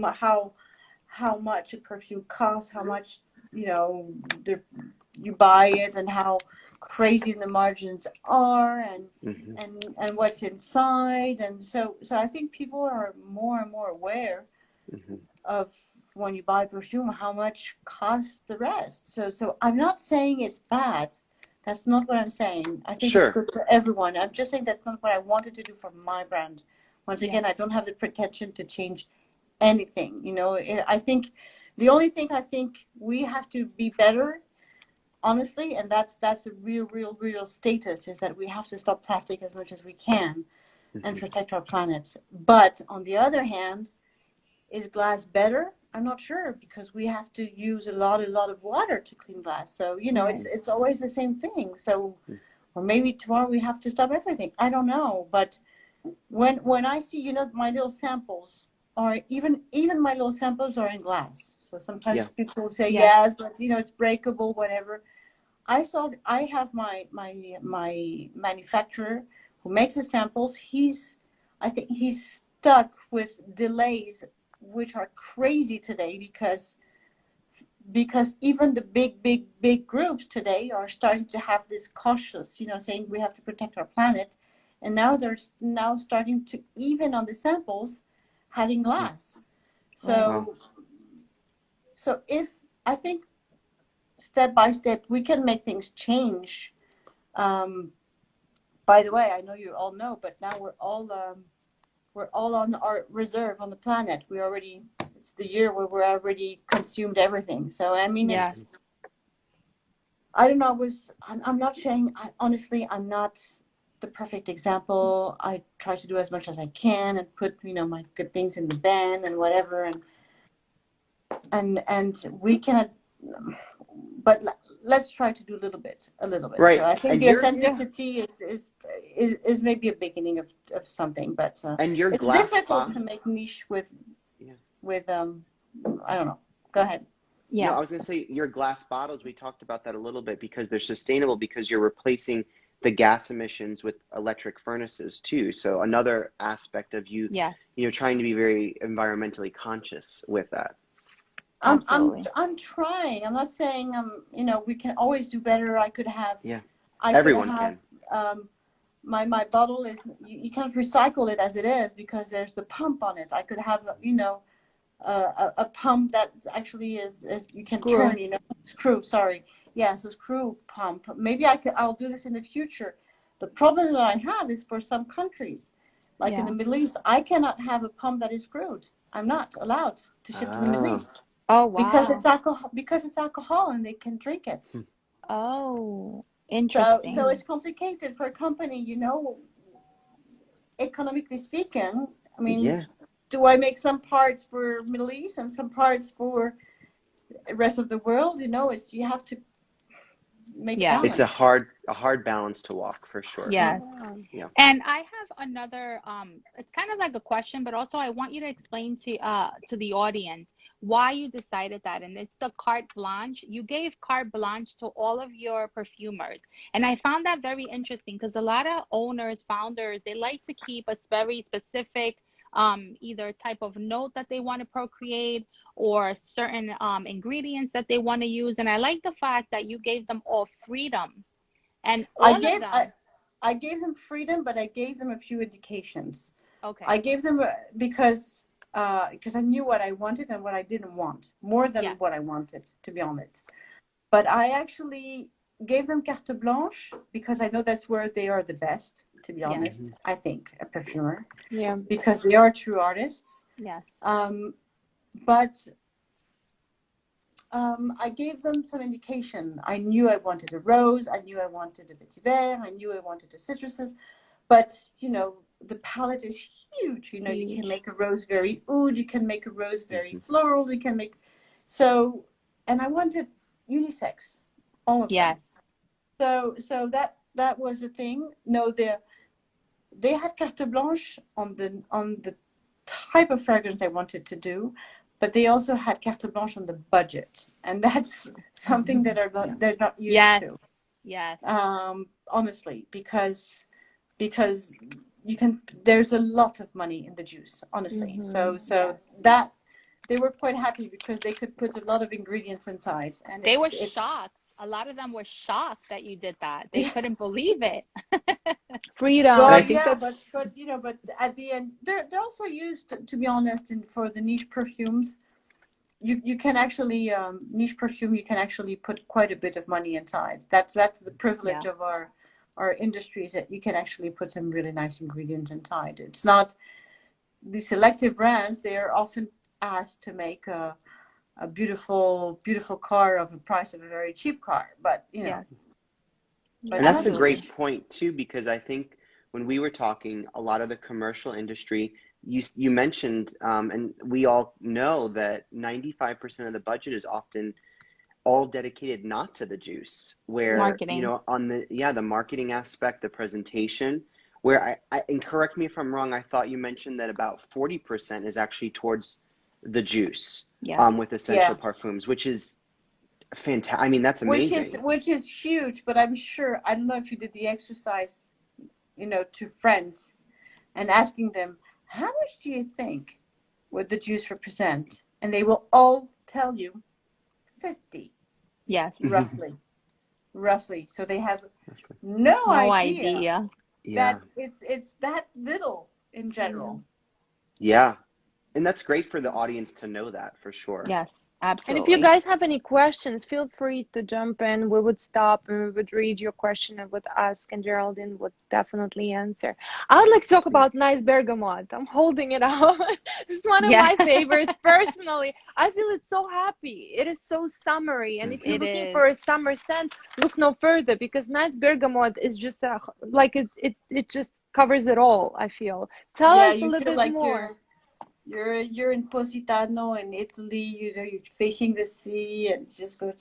much a perfume costs, how much, you know, you buy it, and how crazy the margins are, and what's inside. And so I think people are more and more aware of, when you buy perfume, how much costs the rest. So I'm not saying it's bad. That's not what I'm saying. I think it's good for everyone. I'm just saying that's not what I wanted to do for my brand. Once again, I don't have the pretension to change anything. You know, I think the only thing I think we have to be better, honestly, and that's a real status, is that we have to stop plastic as much as we can and protect our planet. But on the other hand, is glass better? I'm not sure, because we have to use a lot of water to clean glass. So, you know, it's always the same thing. So, or maybe tomorrow we have to stop everything. I don't know. But when I see, you know, my little samples, or even my little samples are in glass. So sometimes people say yes, but you know, it's breakable, whatever. I have my manufacturer who makes the samples. I think he's stuck with delays which are crazy today, because even the big groups today are starting to have this cautious, you know, saying we have to protect our planet, and now they're starting to, even on the samples, having glass. So if, I think, step by step we can make things change. By the way, I know you all know, but now we're all on our reserve on the planet. It's the year where we're already consumed everything. So I mean, it's, I don't know. I'm not saying, honestly, I'm not the perfect example. I try to do as much as I can and put, you know, my good things in the bin and whatever, and we can, but let's try to do a little bit. Right. So I think the authenticity is maybe a beginning of something, but and your it's difficult to make niche with I don't know. Go ahead. Yeah. No, I was going to say, your glass bottles, we talked about that a little bit, because they're sustainable, because you're replacing the gas emissions with electric furnaces too. So another aspect of you know, trying to be very environmentally conscious with that. I'm trying. I'm not saying you know, we can always do better. I could have everyone can. My bottle is, you can't recycle it as it is, because there's the pump on it. I could have, you know, a pump that actually is you can turn, you know, screw, sorry. Yes, a screw pump. Maybe I'll do this in the future. The problem that I have is, for some countries, like in the Middle East, I cannot have a pump that is screwed. I'm not allowed to ship to the Middle East. Oh, wow. Because it's alcohol and they can drink it. Oh, interesting. So it's complicated for a company, you know, economically speaking. I mean, do I make some parts for Middle East and some parts for the rest of the world? You know, you have to make a balance. It's a hard balance to walk, for sure. Yeah. And I have another it's kind of like a question, but also I want you to explain to the audience why you decided that. And it's the carte blanche. You gave carte blanche to all of your perfumers, and I found that very interesting, because a lot of owners, founders, they like to keep a very specific either type of note that they want to procreate, or certain ingredients that they want to use. And I like the fact that you gave them all freedom. And I gave them freedom, but I gave them a few indications. Okay. I gave them because I knew what I wanted and what I didn't want, more than what I wanted, to be honest. But I actually gave them carte blanche because I know that's where they are the best, to be honest. I think, a perfumer. Yeah. Because they are true artists. Yes. But I gave them some indication. I knew I wanted a rose. I knew I wanted a vetiver. I knew I wanted a citruses. But, you know, the palette is huge. You know, you can make a rose very oud. You can make a rose very floral. You can make... So, and I wanted unisex. all of Yes. them. So that was a thing. No, they had carte blanche on the type of fragrance they wanted to do, but they also had carte blanche on the budget, and that's something that they're not used to. Yes. Honestly, because there's a lot of money in the juice, honestly. So that they were quite happy because they could put a lot of ingredients inside, and they were shocked. A lot of them were shocked that you did that. They couldn't believe it. Freedom. Well, but at the end, they're also used, to be honest, for the niche perfumes. You can actually niche perfume. You can actually put quite a bit of money inside. That's the privilege of our industries, that you can actually put some really nice ingredients inside. It's not the selective brands. They are often asked to make a beautiful car of the price of a very cheap car, but and that's a great point too, because I think when we were talking, a lot of the commercial industry, you mentioned, and we all know that 95% of the budget is often all dedicated not to the juice, where marketing. On the marketing aspect, the presentation, where and correct me if I'm wrong, I thought you mentioned that about 40% is actually towards the juice, with essential parfums, which is fantastic. I mean, that's amazing. Which is huge, but I'm sure, I don't know if you did the exercise, to friends and asking them, how much do you think would the juice represent? And they will all tell you 50. Yes. Roughly. So they have no idea that it's that little in general. Yeah. And that's great for the audience to know that, for sure. Yes, absolutely. And if you guys have any questions, feel free to jump in. We would stop and we would read your question and would ask, and Geraldine would definitely answer. I would like to talk about nice bergamot. I'm holding it out. This is one of my favorites personally. I feel it's so happy. It is so summery. And if you're looking for a summer scent, look no further, because nice bergamot is just it just covers it all, I feel. Tell us a little bit more. You're in Positano in Italy, you're facing the sea, and you just go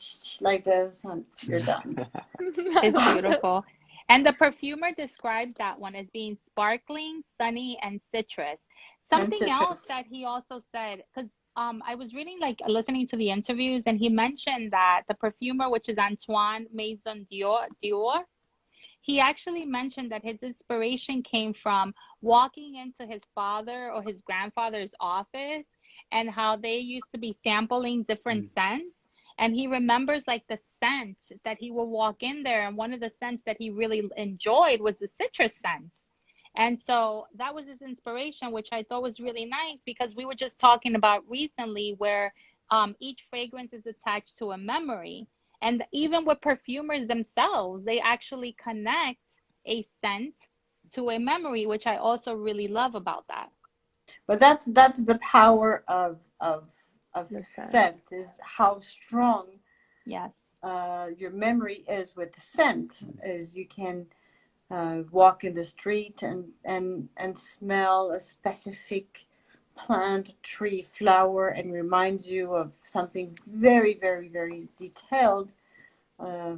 like this, and you're done. It's beautiful. And the perfumer describes that one as being sparkling, sunny, and citrus. Something else that he also said, because I was reading, listening to the interviews, and he mentioned that the perfumer, which is Antoine Maison Dior, he actually mentioned that his inspiration came from walking into his father or his grandfather's office, and how they used to be sampling different scents. And he remembers the scent that he would walk in there. And one of the scents that he really enjoyed was the citrus scent. And so that was his inspiration, which I thought was really nice, because we were just talking about recently where each fragrance is attached to a memory. And even with perfumers themselves, they actually connect a scent to a memory, which I also really love about that. But that's the power of the scent, is how strong your memory is with the scent. Is you can walk in the street and smell a specific plant, tree, flower, and reminds you of something very, very, very detailed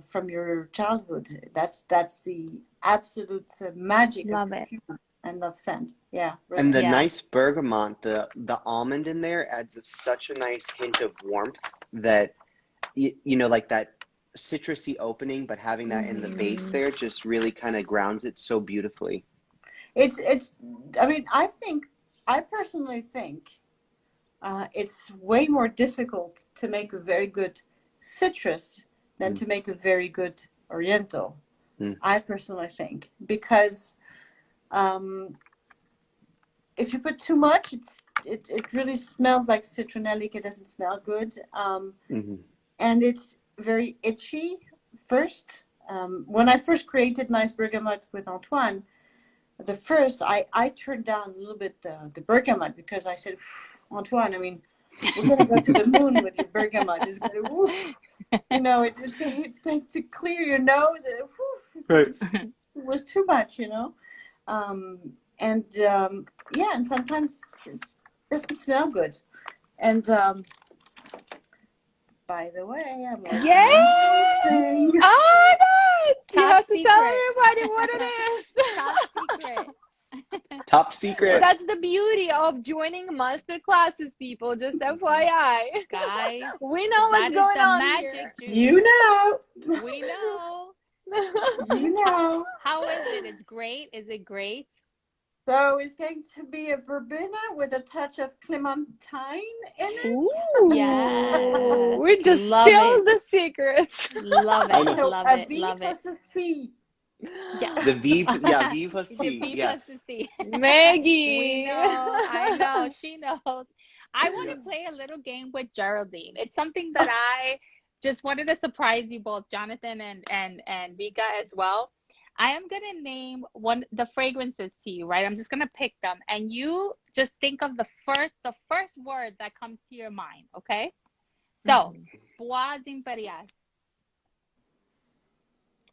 from your childhood. That's the absolute magic of perfume and of scent. Yeah. Really. And the nice bergamot, the almond in there adds such a nice hint of warmth that that citrusy opening, but having that in the base there just really kind of grounds it so beautifully. I mean, I personally think it's way more difficult to make a very good citrus than to make a very good oriental. I personally think, because if you put too much, it really smells like citronellic. It doesn't smell good, and it's very itchy. First, when I first created Nice Bergamote with Antoine, I turned down a little bit the bergamot, because I said, Antoine, I mean, we're going to go to the moon with your bergamot. It's going to, it's going to clear your nose. It was too much, and sometimes it doesn't smell good. And by the way, I'm working Yay! on something. Oh, nice! You Top have to secret. tell everybody what it is. Top secret. Top secret. That's the beauty of joining master classes, people. Just FYI. Guys, We know what's going on here. juice. You know. We know. You know. How is it? It's great. Is it great? So it's going to be a verbena with a touch of clementine in it. Ooh, yes. We just Love spilled it. the secrets. Love I it. know. Love A it. V Love it. plus a C. Yeah. The V, yeah, V plus The C. B Yes. plus the C. Maggie. We know. I know. She knows. I want to play a little game with Geraldine. It's something that I just wanted to surprise you both, Jonathan and Vika as well. I am gonna name the fragrances to you, right? I'm just gonna pick them, and you just think of the first word that comes to your mind, okay? So, Bois Imperial.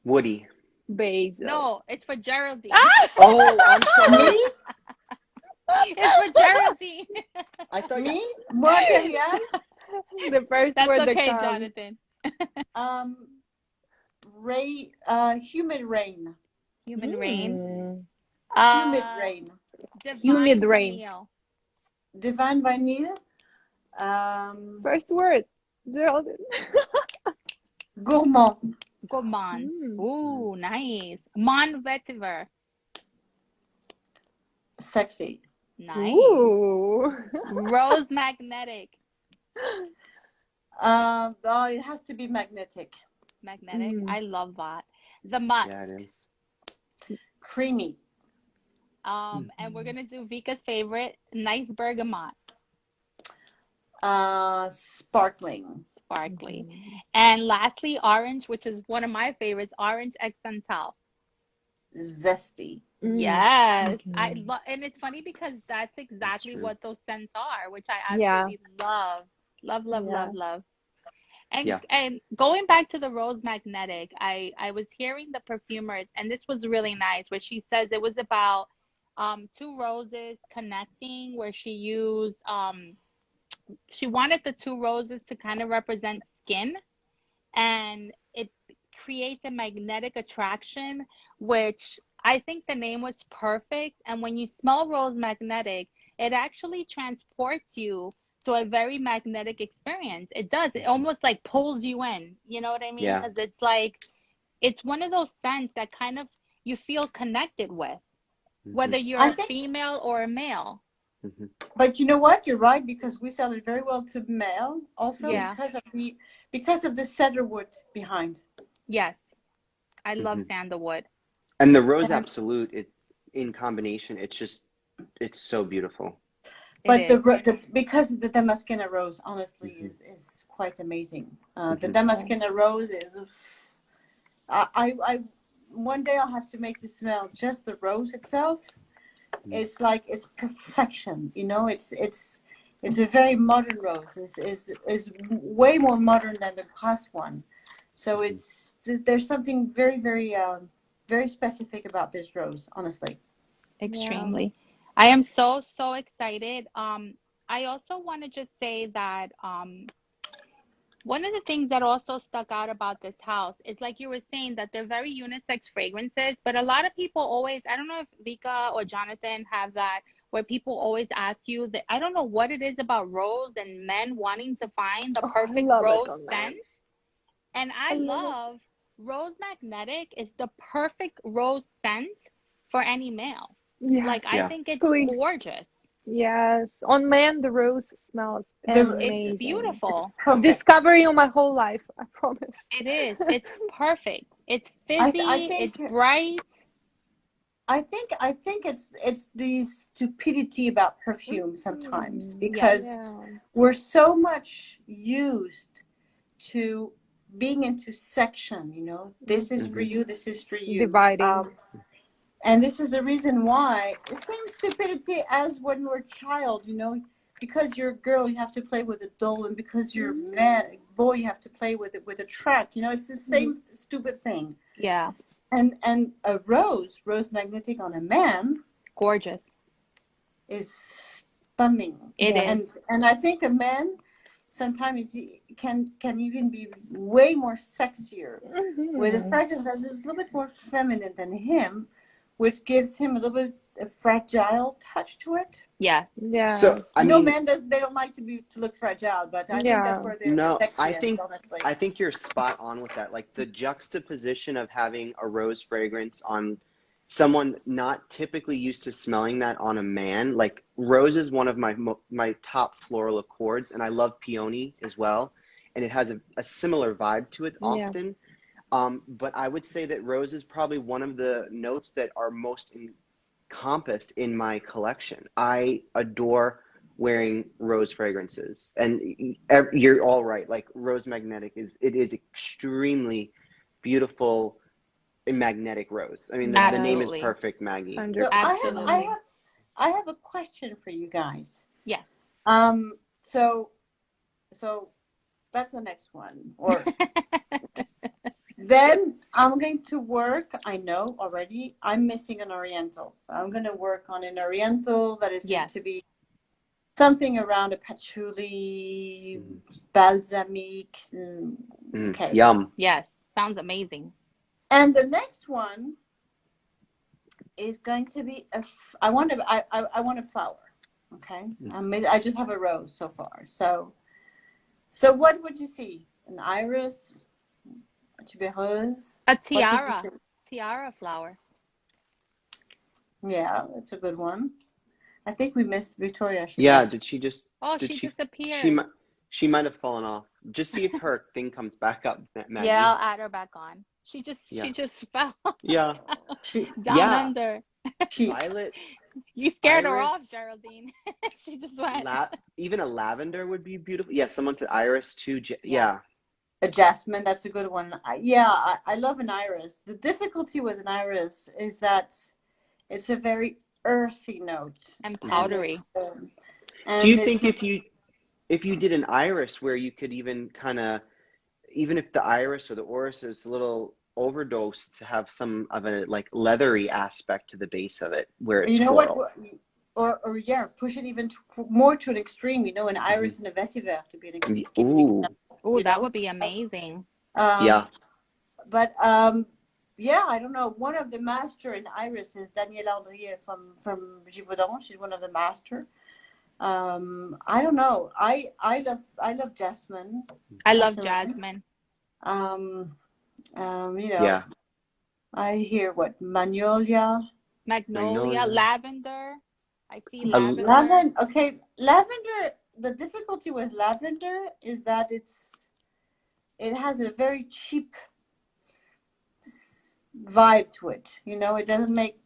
Woody. Basil. No, it's for Geraldine. Oh, I'm sorry. It's for Geraldine. I thought Me? Mon Vetiver. The first That's word okay, that comes. Jonathan. Humid rain. Human rain. Humid rain. Humid rain. Vanille. Divine vanille. First word. Geraldine. Gourmand. Gourmand. Ooh, nice. Mon Vetiver. Sexy. Nice. Ooh. Rose Magnetic. Oh, it has to be magnetic. Magnetic. I love that. The Musc. Yeah, it is. Creamy. And we're gonna do Vika's favorite, nice bergamot. Sparkling. Sparkly. And lastly, orange, which is one of my favorites, orange X Santal. Zesty. Yes. I love, and it's funny because that's exactly what those scents are, which I absolutely love. Love. And going back to the Rose Magnetic, I was hearing the perfumers, and this was really nice, where she says it was about two roses connecting, where she used she wanted the two roses to kind of represent skin, and it creates a magnetic attraction, which I think the name was perfect. And when you smell Rose Magnetic, it actually transports you to a very magnetic experience. It does. It almost like pulls you in. You know what I mean? Yeah. Because it's like, it's one of those scents that kind of you feel connected with, whether you're a female or a male. But you know what? You're right, because we sell it very well to male also, because of the cedarwood behind. Yes. I love sandalwood. And the Rose Absolute, in combination, it's so beautiful. But because of the Damascena rose, honestly, is quite amazing. The Damascena rose is, I one day I'll have to make the smell just the rose itself. It's like, it's perfection, you know. It's a very modern rose. Is way more modern than the Grasse one. So there's something very, very very specific about this rose, honestly. Extremely. I am so excited. I also want to just say that one of the things that also stuck out about this house is, like you were saying, that they're very unisex fragrances, but a lot of people always, I don't know if Vika or Jonathan have that, where people always ask you that, I don't know what it is about rose and men wanting to find the perfect rose scent. And I love Rose Magnetic is the perfect rose scent for any male. Yes. Like, I think it's gorgeous. Yes. On men, the rose smells amazing. It's beautiful. It's discovery of my whole life, I promise. It is. It's perfect. It's fizzy. It's bright. I think it's the stupidity about perfume sometimes, because we're so much used to being into section, you know, this is for you, this is for you. Dividing. And this is the reason why, the same stupidity as when we're a child, you know, because you're a girl, you have to play with a doll, and because you're a boy, you have to play with a track, you know, it's the same stupid thing. Yeah. And a rose Magnetic on a man, gorgeous, is stunning. It is. And I think a man sometimes can even be way more sexier. Where the fragrance is a little bit more feminine than him, which gives him a little bit a fragile touch to it. Yeah. So I mean, men they don't like to look fragile, but I think that's where they're the sexiest, honestly. I think you're spot on with that. Like the juxtaposition of having a rose fragrance on someone not typically used to smelling that on a man. Like rose is one of my top floral accords, and I love peony as well, and it has a similar vibe to it often. But I would say that rose is probably one of the notes that are most encompassed in my collection. I adore wearing rose fragrances, and you're all right. Like rose magnetic is extremely beautiful. Magnetic rose. I mean, the name is perfect, Maggie. So I have a question for you guys. Yeah. So that's the next one. Or then I'm going to work. I know already. I'm missing an Oriental. So I'm going to work on an Oriental that is going to be something around a patchouli, balsamic. Okay. Yum. Yes. Sounds amazing. And the next one is going to be I want a flower. Okay. I just have a rose so far. So what would you see? An iris, a tuberose, a tiara flower. Yeah, that's a good one. I think we missed Victoria. Did she just? Oh, she disappeared. She might have fallen off. Just see if her thing comes back up, Maggie. Yeah, I'll add her back on. She just fell. Yeah. Down under. Violet. You scared her off, Geraldine. She just went. Even a lavender would be beautiful. Yeah, someone said iris too. A jasmine, that's a good one. I love an iris. The difficulty with an iris is that it's a very earthy note. And powdery. Do you think if you did an iris where you could even kind of, even if the iris or the orris is a little overdosed, to have some of a like leathery aspect to the base of it where it's floral. Or push it even more to an extreme, an iris and a vetiver to be an extreme. Ooh, that would be amazing. But I don't know. One of the master in iris is Danielle Andrier from Givaudan. She's one of the master. I don't know. I love jasmine. I love jasmine. I hear what magnolia, lavender. I see lavender. Lavender. The difficulty with lavender is that it has a very cheap vibe to it. It doesn't make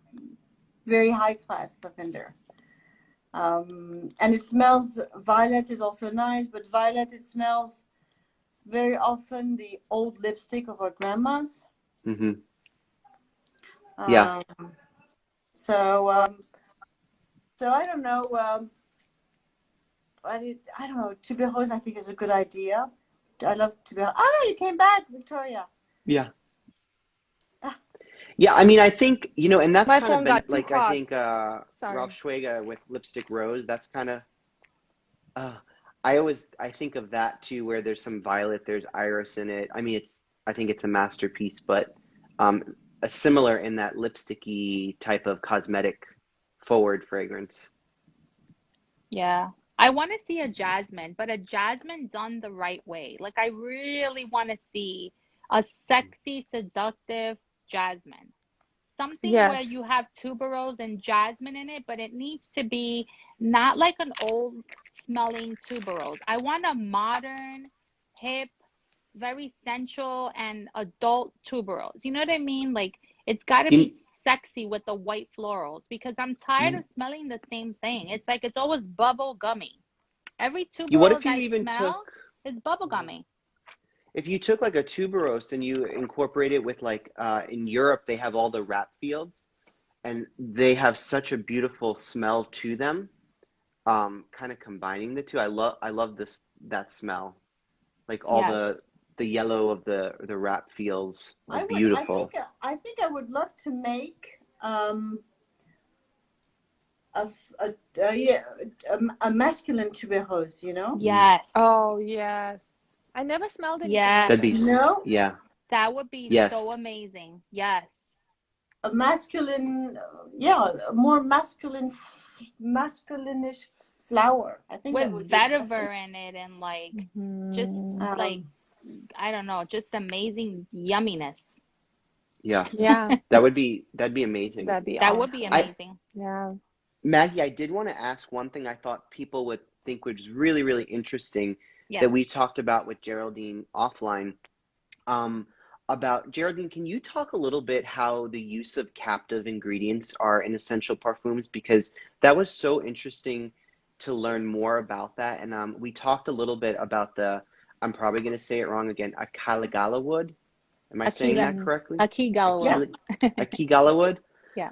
very high class lavender. And it smells, violet is also nice, but violet, it smells very often the old lipstick of our grandmas. So I don't know. I don't know. Tuberose, I think, is a good idea. I love tuberose. You came back, Victoria. Yeah. Yeah, I mean, I think, and that's kind of been, like, I think Ralph Schwega with Lipstick Rose, that's kind of, I think of that too, where there's some violet, there's iris in it. I mean, I think it's a masterpiece, but a similar in that lipsticky type of cosmetic forward fragrance. Yeah. I want to see a jasmine, but a jasmine done the right way. Like, I really want to see a sexy, seductive jasmine. Something where you have tuberose and jasmine in it, but it needs to be not like an old smelling tuberose. I want a modern, hip, very sensual and adult tuberose. You know what I mean? Like, it's got to be sexy with the white florals, because I'm tired of smelling the same thing. It's like it's always bubble gummy. Every tuberose I smell is bubble gummy. If you took like a tuberose and you incorporate it with like in Europe, they have all the wrap fields, and they have such a beautiful smell to them. Kind of combining the two, I love that smell, like all the yellow of the wrap fields are beautiful. I think I would love to make a masculine tuberose, you know? Yes. Oh, yes. I never smelled anything Yeah. That'd be, No? yeah. That would be Yes. so amazing. Yes. A masculine, a more masculinish flower. I think that With would be interesting. vetiver in it and like just like I don't know, just amazing yumminess. Yeah. Yeah. That'd be amazing. That'd be That awesome. would be amazing. Yeah. Maggie, I did want to ask one thing I thought people would think was really, really interesting Yeah. that we talked about with Geraldine offline. About Geraldine, can you talk a little bit how the use of captive ingredients are in essential parfums? Because that was so interesting to learn more about that. And we talked a little bit about I'm probably going to say it wrong again, Akigala wood. Am I saying that correctly? Akigala wood. Akigala wood? Yeah.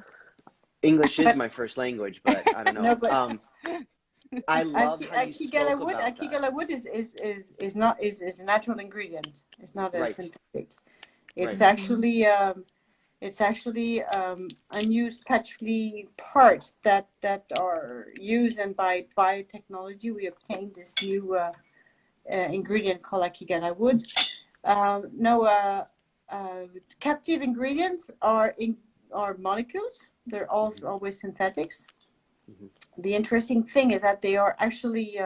English is my first language, but I don't know. No, but I love how you spoke about that. Akigala wood is a natural ingredient. It's not a synthetic. It's actually unused patchouli parts that are used, and by biotechnology we obtained this new ingredient called Akigala wood. Captive ingredients are molecules. They're also always synthetics. The interesting thing is that they are actually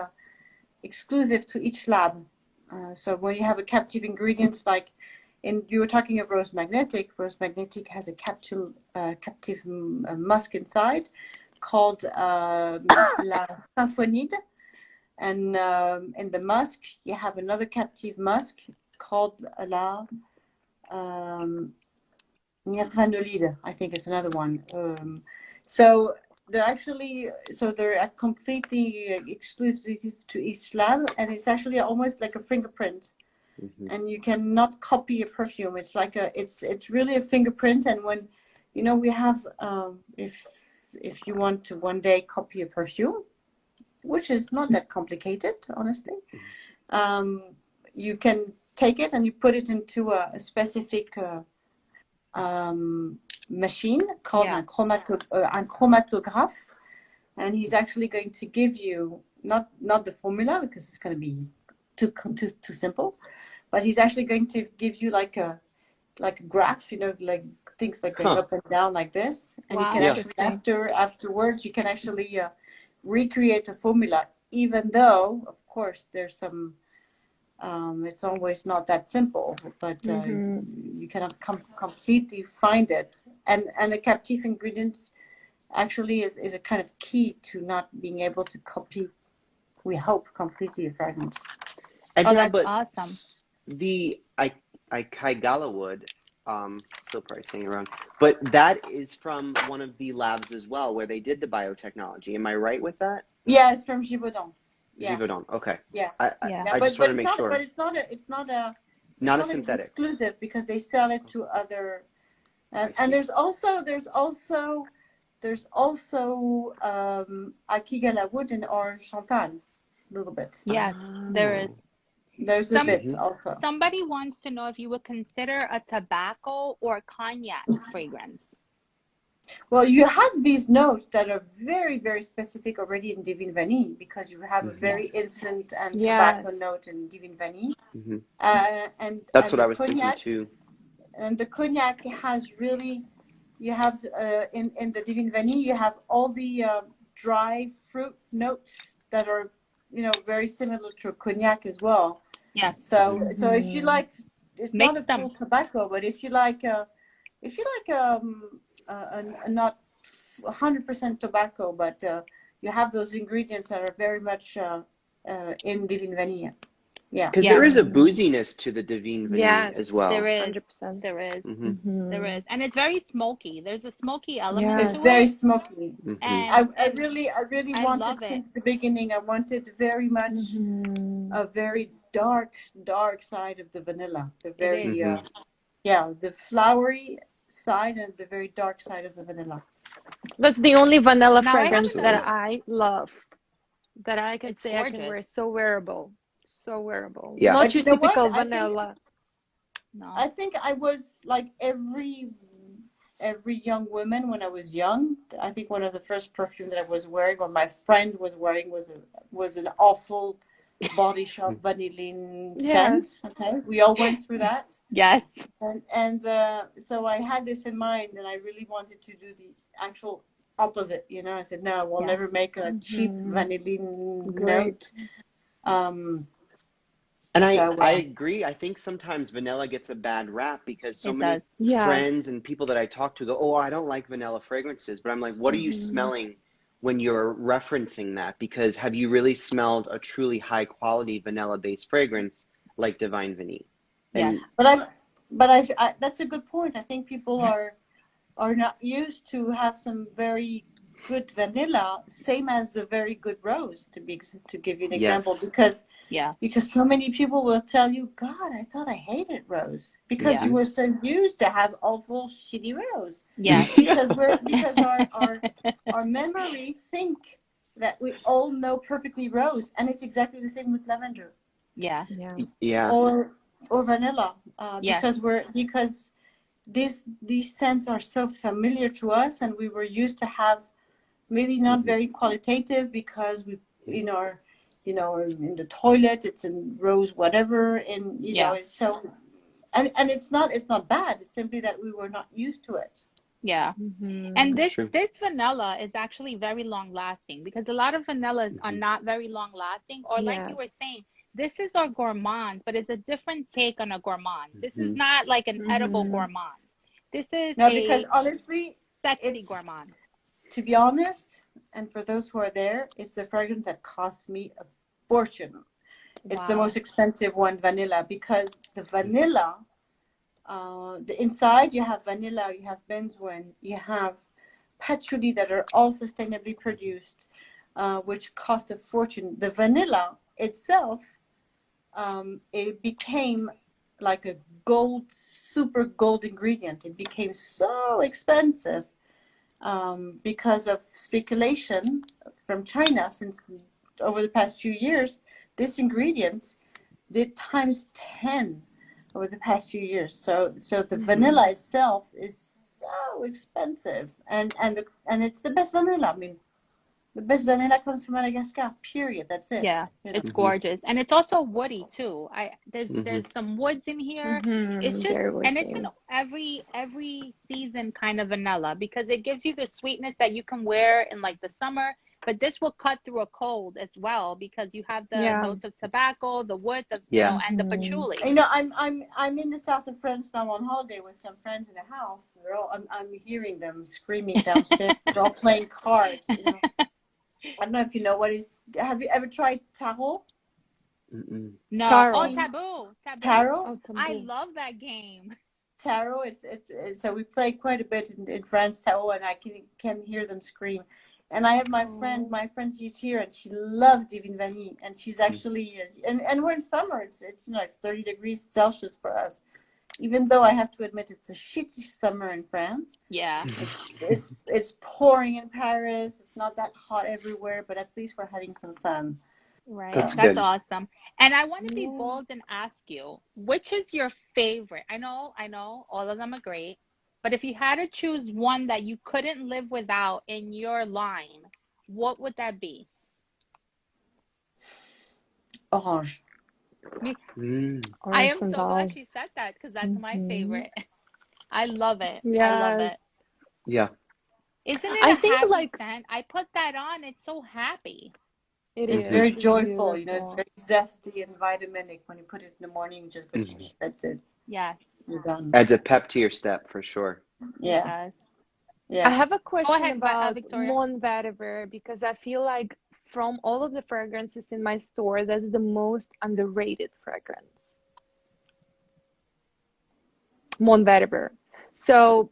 exclusive to each lab. So when you have a captive ingredients, like you were talking of rose magnetic has a captive musk inside called La Symphonide. And in the musk, you have another captive musk called La Vanille, I think it's another one. So they're completely exclusive to each lab, and it's actually almost like a fingerprint. And you cannot copy a perfume. It's like it's really a fingerprint. And when we have if you want to one day copy a perfume, which is not that complicated, honestly, you can take it and you put it into a specific machine called a chromatograph, and he's actually going to give you not the formula, because it's going to be too simple, but he's actually going to give you like a graph, like things like going up and down like this, and you can actually afterwards you can actually recreate a formula, even though of course there's some it's always not that simple, but you cannot completely find it, and the captive ingredients actually is a kind of key to not being able to copy, we hope, completely a fragrance. And that's awesome. The Akigala wood, still probably saying it wrong, but that is from one of the labs as well where they did the biotechnology. Am I right with that? Yeah, it's from Givaudan. Yeah. Givaudan. Okay. Yeah. I just want to make sure. But it's not a synthetic exclusive, because they sell it to other. And there's also Akigala wood in Orange Santal, a little bit. Yes, there is. There's a bit also. Somebody wants to know if you would consider a tobacco or cognac fragrance. Well, you have these notes that are very, very specific already in Divine Vanille, because you have a very instant and tobacco note in Divine Vanille. And that's what I was thinking too. And the cognac has really, you have in the Divine Vanille, you have all the dry fruit notes that are, very similar to a cognac as well. Yeah. So if you like, it's not a full tobacco, but if you like not 100% tobacco, but you have those ingredients that are very much in Divine Vanille. Yeah, because there is a booziness to the Divine Vanille as well. There is. 100%. There is. There is, and it's very smoky. There's a smoky element. It's very smoky. And I really wanted since the beginning. I wanted very much a very dark side of the vanilla. The very the flowery side and the very dark side of the vanilla. That's the only vanilla fragrance that I love, that I could say I can wear. So wearable. Yeah. Not your typical vanilla. I think I was like every every young woman when I was young. I think one of the first perfume that I was wearing, or my friend was wearing, was an awful Body Shop vanillin scent. Okay, we all went through that. Yes. And so I had this in mind, and I really wanted to do the actual opposite. You know, I said, no, we'll never make a cheap vanillin note. And I agree. I think sometimes vanilla gets a bad rap because so many friends and people that I talk to go, oh, I don't like vanilla fragrances. But I'm like, what are you smelling when you're referencing that? Because have you really smelled a truly high quality vanilla based fragrance like Divine Vanille? Yeah, but I that's a good point. I think people are not used to have some very good vanilla, same as a very good rose, to give you an example, because so many people will tell you, God, I thought I hated rose, because you were so used to have awful shitty rose. Yeah. because our memory think that we all know perfectly rose, and it's exactly the same with lavender. Yeah. Or vanilla, because these scents are so familiar to us, and we were used to have maybe not very qualitative, because we in the toilet it's in rose whatever, and you know, it's so, and it's not bad, it's simply that we were not used to it. And this vanilla is actually very long lasting, because a lot of vanillas are not very long lasting, or like you were saying, this is our gourmand, but it's a different take on a gourmand. This is not like an edible gourmand. This is because honestly, sexy gourmand. To be honest, and for those who are there, it's the fragrance that cost me a fortune. It's the most expensive one, vanilla, because the vanilla, the inside you have vanilla, you have benzoin, you have patchouli that are all sustainably produced, which cost a fortune. The vanilla itself, it became like a super gold ingredient. It became so expensive. Because of speculation from China, since over the past few years, this ingredient did times 10 over the past few years. So the vanilla itself is so expensive, and it's the best vanilla. I mean, the best vanilla comes from Madagascar. Period. That's it. Yeah, it's gorgeous, and it's also woody too. There's some woods in here. It's just, and it's an every season kind of vanilla, because it gives you the sweetness that you can wear in like the summer, but this will cut through a cold as well, because you have the notes of tobacco, the wood, you know, and the patchouli. You know, I'm in the south of France now on holiday with some friends in a house. They're all, I'm hearing them screaming downstairs. They're all playing cards. You know. I don't know if you know what is. Have you ever tried tarot? No. Tarot. Oh, taboo. Tarot. Oh, I love that game. Tarot. It's so we play quite a bit in France, tarot, and I can hear them scream. And I have my friend. She's here, and she loves Divine Vanille, and she's actually and we're in summer. It's you know, it's 30 degrees Celsius for us. Even though I have to admit it's a shitty summer in France. Yeah. It's pouring in Paris. It's not that hot everywhere, but at least we're having some sun. Right. That's awesome. And I want to be bold and ask you, which is your favorite? I know all of them are great, but if you had to choose one that you couldn't live without in your line, what would that be? Orange. I am so glad she said that, because that's my favorite. I love it. I love it. Yeah. Isn't it I think like scent? I put that on. It's so happy. It's very joyful. Beautiful. You know, it's very zesty and vitaminic. When you put it in the morning, just that's it. Yes. You're done. Adds a pep to your step for sure. Yeah. I have a question about Mon Vetiver, because I feel like from all of the fragrances in my store, that's the most underrated fragrance. Mon Vetiver. So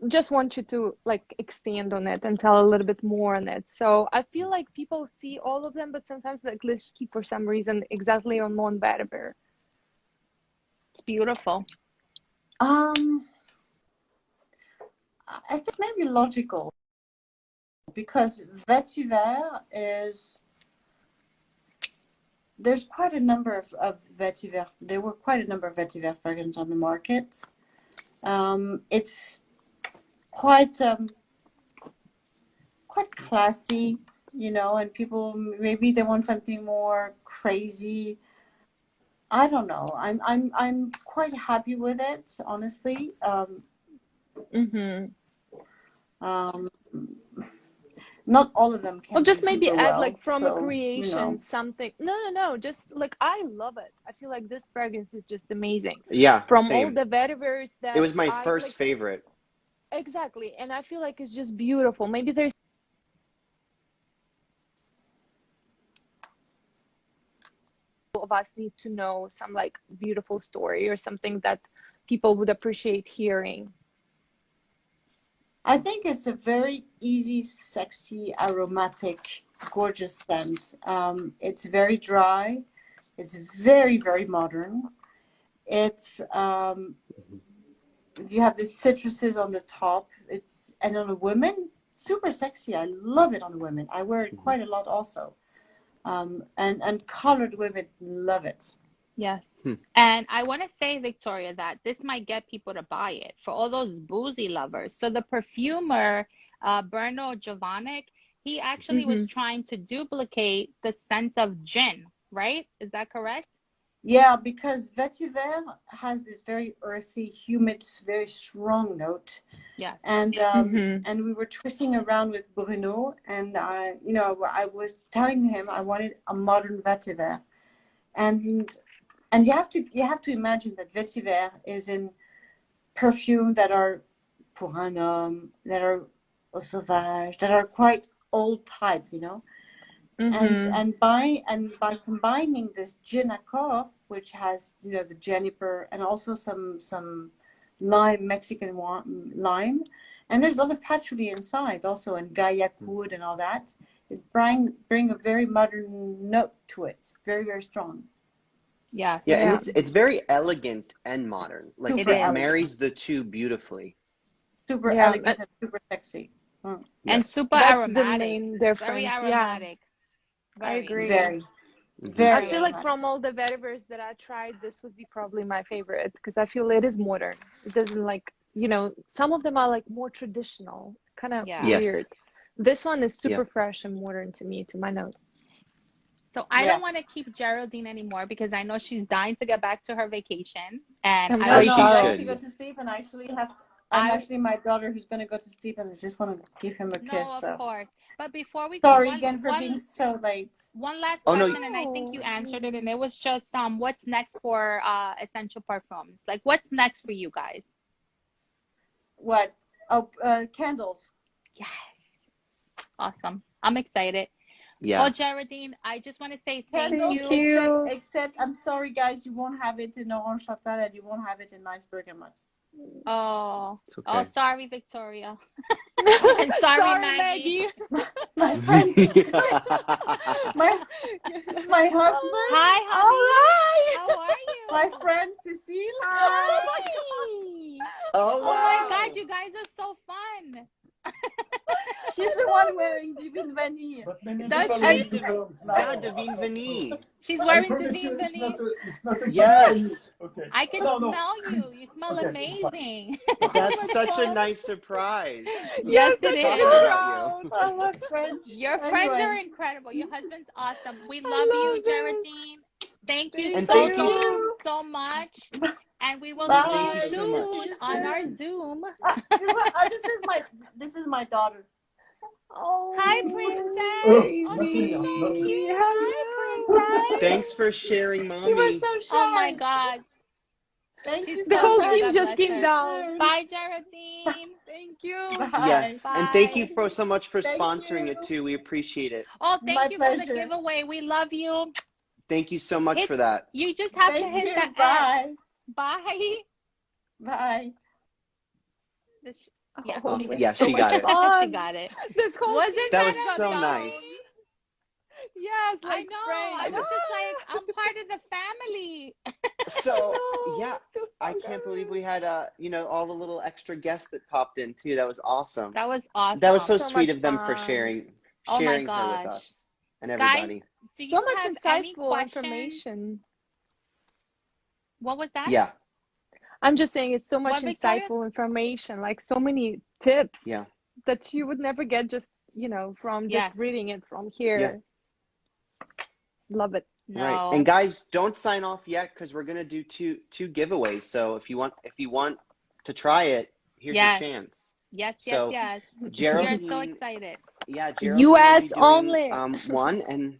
just want you to like extend on it and tell a little bit more on it. So I feel like people see all of them, but sometimes like let's keep for some reason exactly on Mon Vetiver. It's beautiful. I think maybe logical, because Vetiver is, there's quite a number of Vetiver. There were quite a number of Vetiver fragrances on the market. It's quite quite classy, you know, and people maybe they want something more crazy. I don't know. I'm quite happy with it, honestly. Not all of them can. Well, just do maybe super add well, like from a so, creation you know. something. No. Just like I love it. I feel like this fragrance is just amazing. Yeah, From same. all the vetivers that It was my I first like, favorite. exactly, and I feel like it's just beautiful. Maybe there's of us need to know some like beautiful story or something that people would appreciate hearing. I think it's a very easy, sexy, aromatic, gorgeous scent. It's very dry. It's very, very modern. It's you have the citruses on the top. And on the women, super sexy. I love it on women. I wear it quite a lot also. And colored women love it. Yes. And I want to say, Victoria, that this might get people to buy it for all those boozy lovers. So the perfumer, Berno Jovanik, he actually was trying to duplicate the scent of gin, right? Is that correct? Yeah, because Vetiver has this very earthy, humid, very strong note. Yeah. And and we were twisting around with Bruno, and I was telling him I wanted a modern Vetiver, and you have to imagine that Vetiver is in perfume that are pour un homme, that are au sauvage, that are quite old type, you know. And by combining this gin accord, which has, you know, the juniper and also some lime, Mexican lime, and there's a lot of patchouli inside also, and gaillac wood and all that. It bring a very modern note to it, very, very strong. Yes. Yeah, and it's very elegant and modern. Like it marries the two beautifully. Super elegant and super sexy. And super That's aromatic. the main difference. Very aromatic. I agree. Very. I feel like from all the vetivers that I tried, this would be probably my favorite because I feel it is modern. It doesn't like, you know, some of them are like more traditional, kind of weird. This one is super fresh and modern to me, to my nose. So I don't want to keep Geraldine anymore because I know she's dying to get back to her vacation. And I like to go to sleep, and I'm actually my daughter who's going to go to sleep, and I just want to give him a kiss. No, of course. But before we sorry again for being so late. One last question, and I think you answered it, and it was just what's next for Essential Parfums? Like, what's next for you guys? What? Oh, candles. Yes. Awesome. I'm excited. Yeah. Well, Geraldine, I just want to say thank you. Except, I'm sorry, guys, you won't have it in Orange Chantal, and you won't have it in nice Bergamote. Oh, it's okay. Sorry, Victoria. And sorry, Maggie. My friends. my husband. Hi, honey. How are you? My friend Cecile. Hi. Oh, wow. Oh my God, you guys are so fun. She's the one wearing Divine Vanille. Divine Vanille. She's wearing Divine Vanille. Yes. Okay. I can smell you. You smell amazing. That's such a nice surprise. Yes, it is. I love French. Your friends are incredible. Your husband's awesome. We love you, Geraldine. Thank you so much. And we will see you soon on our Zoom. This is my daughter. Oh, hi, Princess. Oh, cute. Hi, Princess. Thanks for sharing, Mommy. She was so shy. Oh my God. Thank you. The whole team just came down. Bye, Geraldine. Thank you. Bye. Yes, Bye. and thank you so much for sponsoring it too. We appreciate it. Oh, thank you pleasure. for the giveaway. We love you. Thank you so much for that. You just have to hit that. Bye. Bye. Bye. Yeah, yeah, she got it. She got it. This whole that was so nice. Yes, I know. I was just like, I'm part of the family. So yeah, I can't believe we had all the little extra guests that popped in too. That was awesome. That was awesome. That was so sweet of them for sharing her with us and everybody. Guys, so much insightful information. What was that? Yeah. I'm just saying it's so much What, Victoria? insightful information, like so many tips Yeah. that you would never get just, you know, from just Yes. reading it from here. Love it. No. Right. And guys, don't sign off yet because we're gonna do two giveaways. So if you want to try it, here's your chance. Yes, So, yes. Geraldine, We are so excited. Yeah, Geraldine US will be doing, only. one, and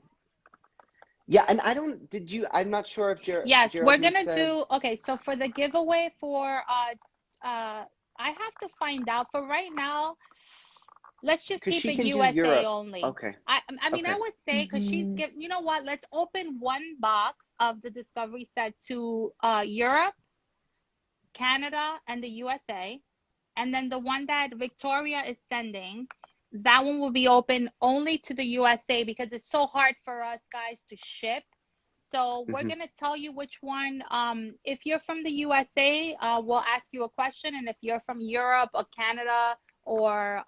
yeah, and I'm not sure if Yes, we're Geraldine gonna said, do, okay, so for the giveaway for I have to find out. For right now, let's just 'cause keep she it can do USA Europe. only. Okay. I mean, Okay. I would say, because you know what, let's open one box of the Discovery set to Europe, Canada, and the USA. And then the one that Victoria is sending, that one will be open only to the USA because it's so hard for us guys to ship. So we're going to tell you which one. If you're from the USA, we'll ask you a question. And if you're from Europe or Canada or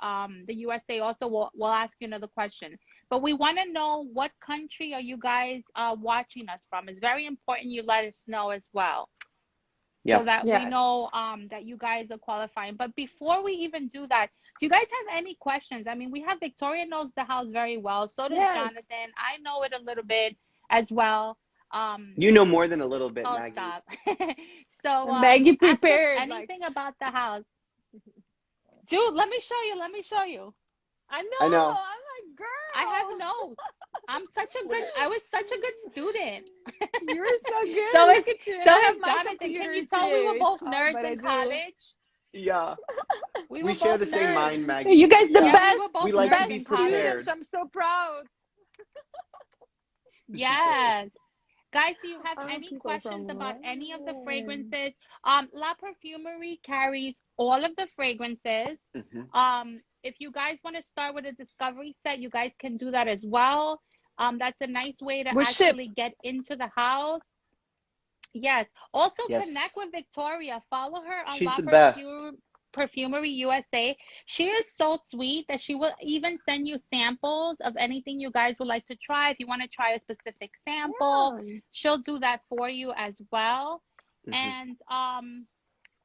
the USA also, we'll ask you another question. But we want to know, what country are you guys watching us from? It's very important you let us know as well. So that we know that you guys are qualifying. But before we even do that, do you guys have any questions? I mean, we have Victoria knows the house very well. So does Jonathan. I know it a little bit as well. You know more than a little bit, Maggie. Stop. So Maggie prepared anything about the house. Dude, let me show you. I know. I'm like, girl. I have notes. I was such a good student. You're so good. So Look at you. So I have is my Jonathan. Can you tell too. we were both It's nerds hard, in college? Yeah. We share the nerds. same mind, Maggie. You guys the best. We like to be prepared. Students. I'm so proud. Yes. Guys, do you have any questions about any of the fragrances? La Perfumery carries all of the fragrances. If you guys want to start with a discovery set, you guys can do that as well. That's a nice way to actually get into the house. Yes. Also connect with Victoria. Follow her on She's the best. Perfumery USA. She is so sweet that she will even send you samples of anything you guys would like to try. If you want to try a specific sample, she'll do that for you as well. And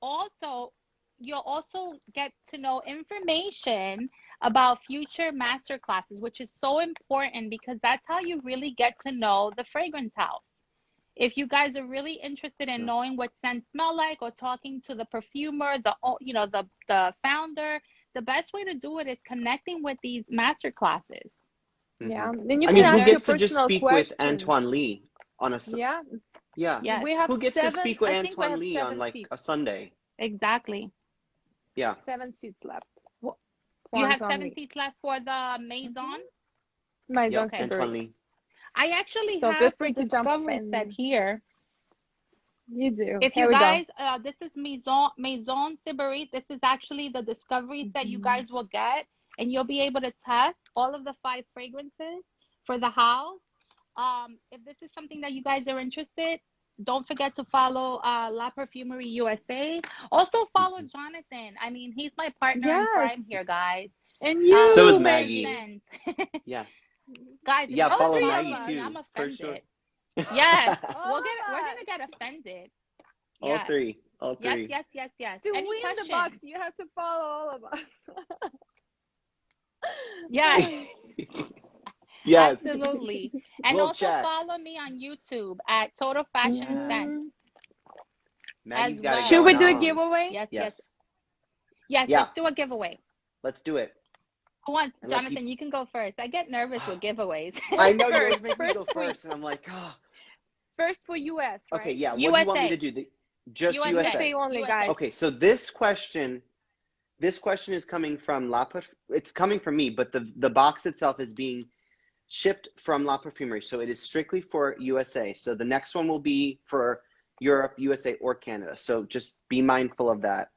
also, you'll also get to know information about future master classes, which is so important because that's how you really get to know the fragrance house. If you guys are really interested in knowing what scents smell like, or talking to the perfumer, the founder, the best way to do it is connecting with these master classes. Yeah. Then you I can mean, ask who gets to your just speak questions. with Antoine Lee on a Yeah. We have who gets to speak with Antoine Lee on like seats. a Sunday? Exactly. Yeah. 7 seats left. You have 7 seats left for the Maison? Maison Antoine Lee. I actually So have the discovery set here. You do. If you guys, this is Maison Sibérie. This is actually the discovery set you guys will get, and you'll be able to test all of the 5 fragrances for the house. If this is something that you guys are interested, don't forget to follow La Perfumery USA. Also follow Jonathan. I mean, he's my partner in crime here, guys. And you. So is Maggie. Yeah. Guys, follow Maggie too. I'm offended. Sure. Yes, we're gonna get offended. All three. Yes. To Any win questions? the box, you have to follow all of us. Yes. Yes. Absolutely. And We'll also chat. follow me on YouTube at Totalfashionzents. Maggie's as got it well. Should we going do a on. giveaway? Yes. Yeah. Let's do a giveaway. Let's do it. Who wants? Jonathan, you can go first. I get nervous with giveaways. I know you always make me go first, and I'm like, oh. First for US, right? Okay, yeah. What USA. do you want me to do? Just USA. USA only, guys. Okay, so this question is coming from it's coming from me, but the box itself is being shipped from La Perfumery, so it is strictly for USA. So the next one will be for Europe, USA, or Canada. So just be mindful of that.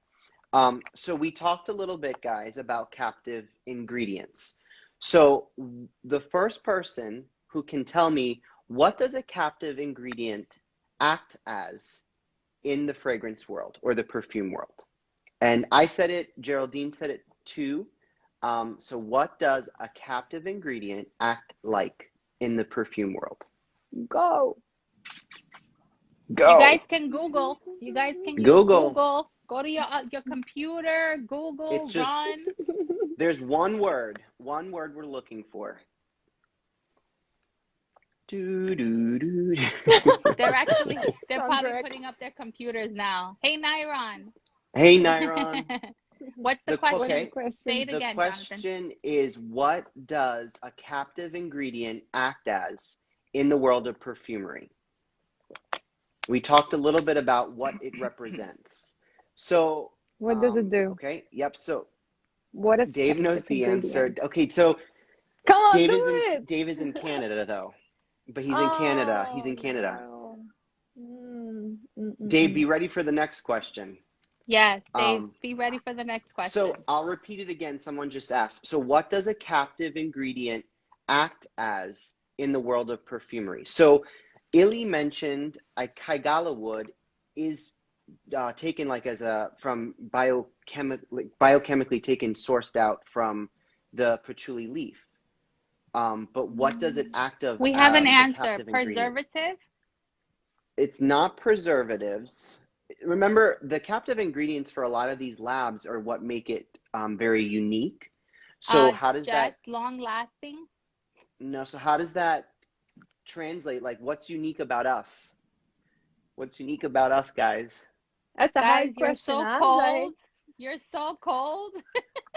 So we talked a little bit, guys, about captive ingredients. So the first person who can tell me, what does a captive ingredient act as in the fragrance world or the perfume world? And I said it, Geraldine said it too. So what does a captive ingredient act like in the perfume world? Go. Go. You guys can Google. You guys can use Google. Go to your computer, Google, it's just, run. There's one word we're looking for. They're probably putting up their computers now. Hey, Nyron. Hey, Nyron. What's the question? Okay. Say it again, The question Jonathan. is, what does a captive ingredient act as in the world of perfumery? We talked a little bit about what it represents. So what does it do? Okay. Yep. So what is Dave knows the answer. Okay. So come on, Dave is in Canada though, but he's in Canada. He's in Canada. No. Dave, be ready for the next question. Yes, Dave, be ready for the next question. So I'll repeat it again. Someone just asked. So what does a captive ingredient act as in the world of perfumery? So Illy mentioned Kaigala wood is taken like as from biochemically taken, sourced out from the patchouli leaf. But what does it act of? We have an answer. Preservative? It's not preservatives. Remember, the captive ingredients for a lot of these labs are what make it very unique. So how does that long lasting? No, so how does that translate? Like, what's unique about us? What's unique about us, guys? That's a hard question. You're so cold. You're so cold.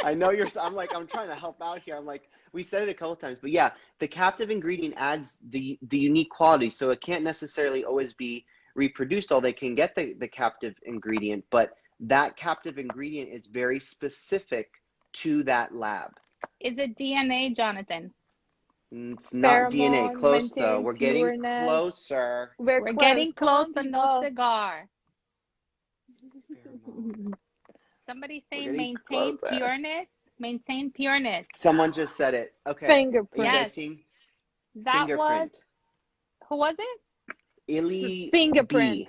I know I'm trying to help out here. I'm like, we said it a couple times, but yeah, the captive ingredient adds the unique quality. So it can't necessarily always be reproduced, they can get the captive ingredient, but that captive ingredient is very specific to that lab. Is it DNA, Jonathan? It's not DNA. Close though. We're getting closer. We're getting close, but no cigar. Somebody say maintain pureness. Maintain pureness. Someone just said it. Okay. Fingerprint. Yes. That fingerprint. Who was it? Illy Fingerprint. B.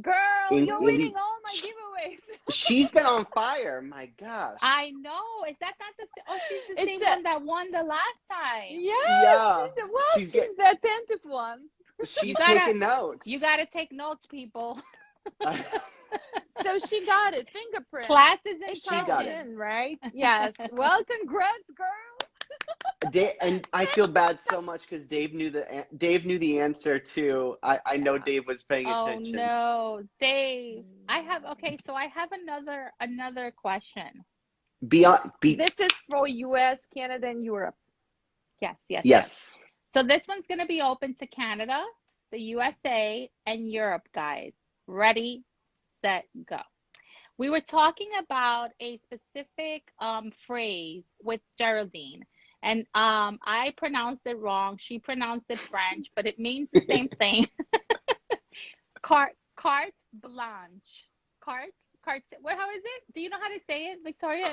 Girl, you're winning all my giveaways. She's been on fire. My gosh. I know. Is that not the? Oh, she's the same one that won the last time. Yeah. She's the attentive one. She's taking notes. You gotta take notes, people. So she got it. Fingerprint. Classes in session, right? Yes. Well, congrats, girl. And I feel bad so much because Dave knew the answer too. I know Dave was paying attention. Oh no, Dave! I have another question. This is for U.S., Canada, and Europe. Yes. So this one's gonna be open to Canada, the USA, and Europe, guys. Ready, set, go. We were talking about a specific phrase with Geraldine. And I pronounced it wrong. She pronounced it French, but it means the same thing. Carte blanche. Carte. How is it? Do you know how to say it, Victoria?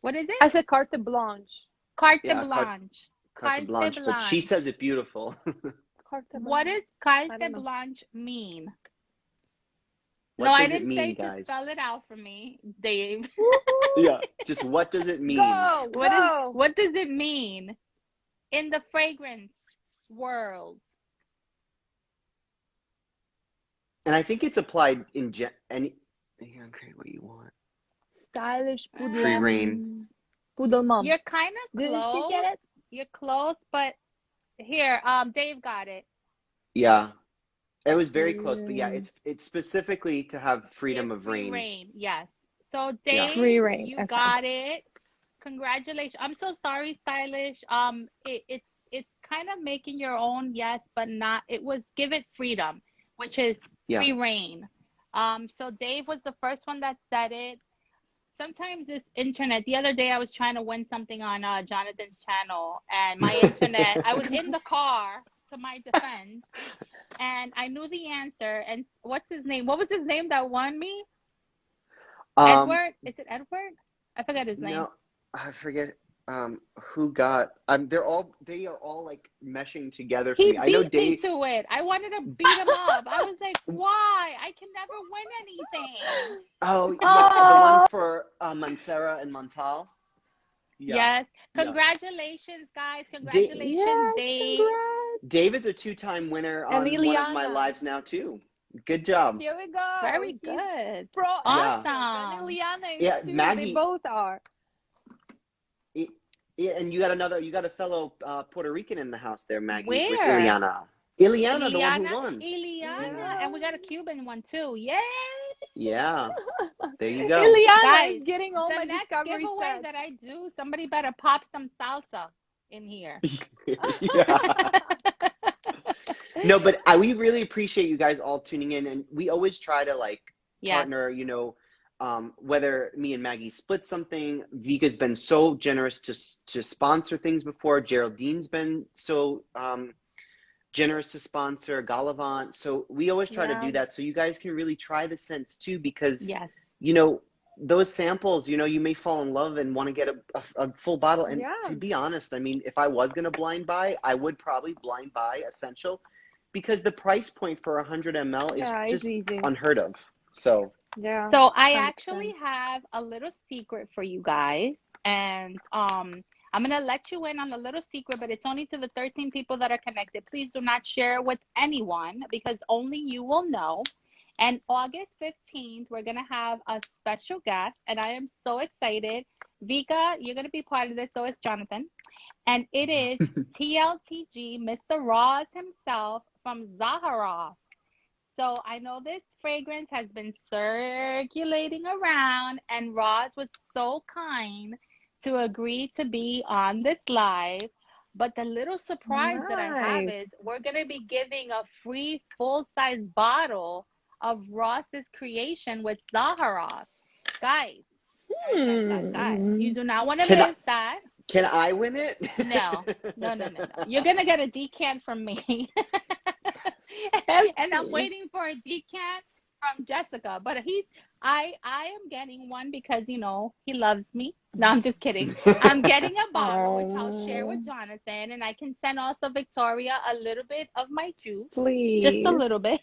What is it? I said carte blanche. Carte blanche. Carte blanche. But she says it beautiful. What does carte blanche mean? No, I didn't say to spell it out for me, Dave. Yeah, just what does it mean? What does it mean in the fragrance world? And I think it's applied in any. Here, create what you want. Stylish poodle. Free reign. Poodle mom. You're kind of close. Didn't she get it? You're close, but here, Dave got it. Yeah. It was very close, but yeah, it's specifically to have freedom of reign. Free reign, yes. So Dave, you got it. Congratulations. I'm so sorry, Stylish. It's kind of making your own, yes, but not. It was give it freedom, which is free reign. So Dave was the first one that said it. Sometimes this internet. The other day I was trying to win something on Jonathan's channel, and my internet. I was in the car. To my defense, and I knew the answer. And what's his name? What was his name that won me? Edward? Is it Edward? I forget his name. No, I forget who got. They are all like meshing together for me. I know Dave. He beat me to it. I wanted to beat him up. I was like, why? I can never win anything. Oh, the one for Mancera and Montal. Yes. Congratulations, guys. Congratulations, Dave. Dave is a 2-time winner on one of my lives now, too. Good job. Here we go. Very good. Awesome. And Ileana is too. Maggie, they both are. Yeah, and you got a fellow Puerto Rican in the house there, Maggie. Where? With Ileana, the one who won. Ileana, and we got a Cuban one too. Yay! Yeah, there you go. Ileana is getting all my next discovery giveaway that I do. Somebody better pop some salsa in here. No, but we really appreciate you guys all tuning in, and we always try to partner. You know. Whether me and Maggie split something, Vika's been so generous to sponsor things before. Geraldine's been so generous to sponsor. Galavant. So we always try to do that so you guys can really try the scents too, because you know, those samples, you know, you may fall in love and want to get a full bottle. And to be honest, I mean, if I was going to blind buy, I would probably blind buy Essential, because the price point for 100 ml is just unheard of. So so I actually have a little secret for you guys, and I'm gonna let you in on a little secret, but it's only to the 13 people that are connected. Please do not share it with anyone, because only you will know. And August 15th, we're gonna have a special guest, and I am so excited. Vika, you're gonna be part of this, so is Jonathan, and it is TLTG, Mr. Ross himself from Zaharoff. So I know this fragrance has been circulating around, and Roz was so kind to agree to be on this live. But the little surprise that I have is we're going to be giving a free full-size bottle of Ross's creation with Zaharoff. Guys, you do not want to miss that. Can I win it? No. You're going to get a decant from me. And I'm waiting for a decant from Jessica, but I am getting one because, you know, he loves me. No, I'm just kidding. I'm getting a bottle, which I'll share with Jonathan, and I can send also Victoria a little bit of my juice. Please. Just a little bit.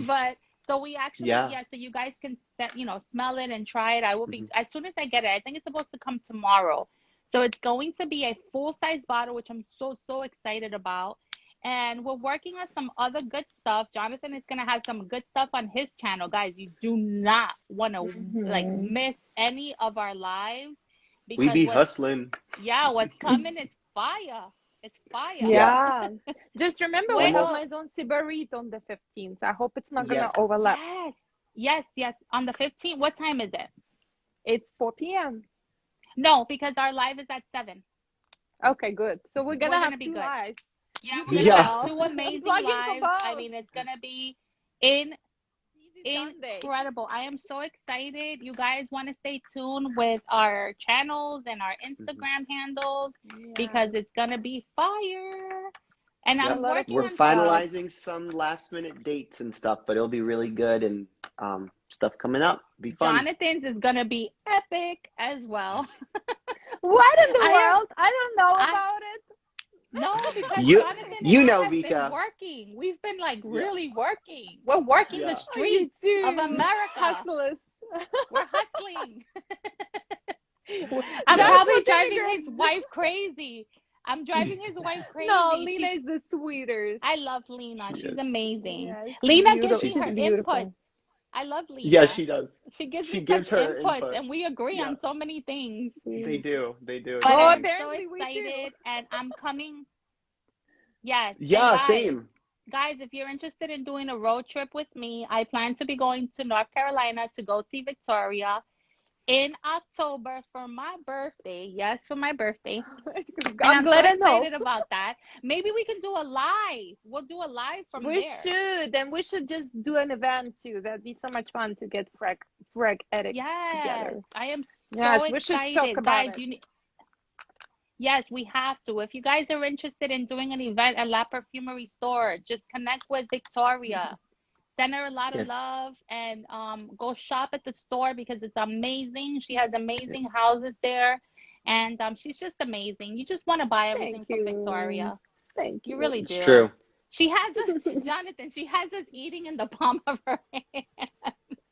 But so we actually, so you guys can, you know, smell it and try it. I will be, as soon as I get it, I think it's supposed to come tomorrow. So it's going to be a full-size bottle, which I'm so excited about. And we're working on some other good stuff. Jonathan is going to have some good stuff on his channel. Guys, you do not want to miss any of our lives. We be hustling. Yeah, what's coming is fire. It's fire. Yeah. Just remember, we have Maison Sybarite on the 15th. I hope it's not going to overlap. Yes. On the 15th, what time is it? It's 4 p.m. No, because our live is at 7. Okay, good. So we're going to have 2 lives. Yeah, we're gonna have 2 amazing lives. I mean, it's gonna be incredible. I am so excited. You guys want to stay tuned with our channels and our Instagram handles, because it's gonna be fire. And we're finalizing some last-minute dates and stuff, but it'll be really good, and stuff coming up. Be fun. Jonathan's is gonna be epic as well. What in the world? I don't know about it. No, because Jonathan and I have Vika. been working. We've been really working. We're working the streets of America. Hustlers. We're hustling. I'm probably driving his wife crazy. I'm driving his wife crazy. No, Lena is the sweetest. I love Lena. She's amazing. Lena gives me her input. I love Lena. Yeah, she does. She gives her input, and we agree on so many things. They do. But I'm so excited, and I'm coming. Yes. Yeah, same. Guys, if you're interested in doing a road trip with me, I plan to be going to North Carolina to go see Victoria in October for my birthday. Yes, for my birthday. I'm glad I'm excited about that. Maybe we can do a live. We'll do a live from there. We should, and we should just do an event too. That'd be so much fun to get frag addicts together. I am so excited. We should talk about it. Yes, we have to. If you guys are interested in doing an event at La Perfumery store, just connect with Victoria. Send her a lot of love, and go shop at the store because it's amazing. She has amazing houses there, and she's just amazing. You just want to buy everything from Victoria. Thank you. You really do. It's true. She has us, Jonathan, she has us eating in the palm of her hand.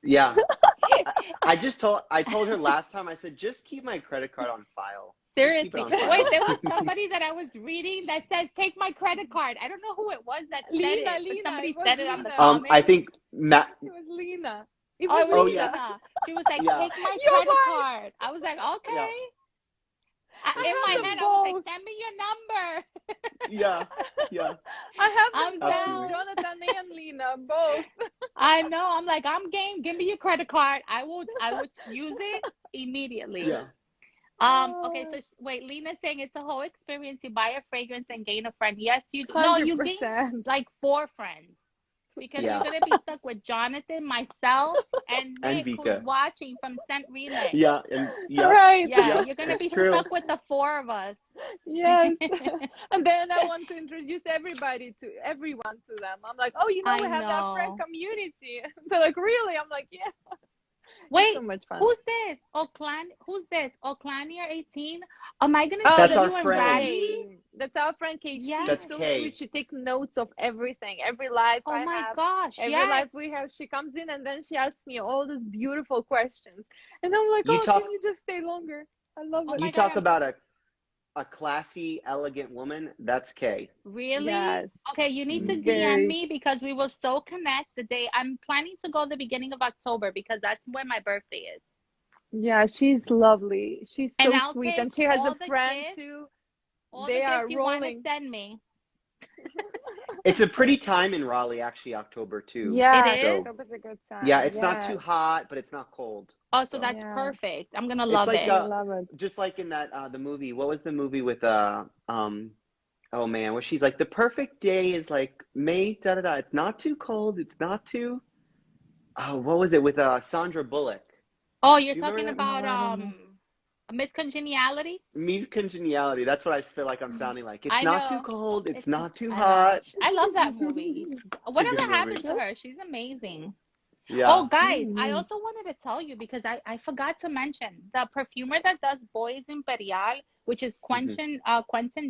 Yeah. I told her last time, I said, just keep my credit card on file. Seriously. on file. Wait, there was somebody that I was reading that said, take my credit card. I don't know who it was that said it, but somebody said it on the comments. I think Matt. It was Lena. It was Lena. Yeah. She was like, take my credit card. I was like, okay. Yeah. In my head, I was like, send me your number. Yeah. I have them Absolutely. both, Jonathan and Lena, both. I know. I'm like, I'm game. Give me your credit card. I would use it immediately. Yeah. Okay, so wait, Lena's saying it's a whole experience. You buy a fragrance and gain a friend. Yes, you do. 100%. No, you gain like 4 friends. Because you're going to be stuck with Jonathan, myself, and Nick, who's watching from Scent Relay. Yeah. Right. Yeah, you're going to be stuck with the 4 of us. Yes. And then I want to introduce everyone to them. I'm like, oh, we have that friend community. They're like, really? I'm like, yeah. Wait, so much fun. Who's this? Who's this? Oclania 18? Am I gonna that's tell our you friend. That's our friend Kate. Yes. She's so sweet. She takes notes of everything. Every life I have. Gosh. Every life we have. She comes in and then she asks me all these beautiful questions. And I'm like, can you just stay longer? I love it. You talk about a classy, elegant woman, that's Kay. Really? Yes. Okay, you need to DM me because we will so connect the day. I'm planning to go the beginning of October because that's when my birthday is. Yeah, she's lovely. She's so sweet. And she has a friend gifts, too. All they the are gifts you rolling. want to send me. It's a pretty time in Raleigh, actually, October too. Yeah, it is. October's a good time. Yeah, it's not too hot, but it's not cold. Oh, so that's perfect. I'm gonna love it. I love it. Just like in that the movie. What was the movie with oh man, where she's like, the perfect day is like May, da da da. It's not too cold. It's not too. Oh, what was it with Sandra Bullock? Oh, you're talking about Miss Congeniality? Miss Congeniality. That's what I feel like I'm sounding like. It's not too cold. It's not too hot. I love that movie. Whatever happened to her? She's amazing. Yeah. Oh, guys, I also wanted to tell you because I forgot to mention the perfumer that does Bois Imperial, which is Quentin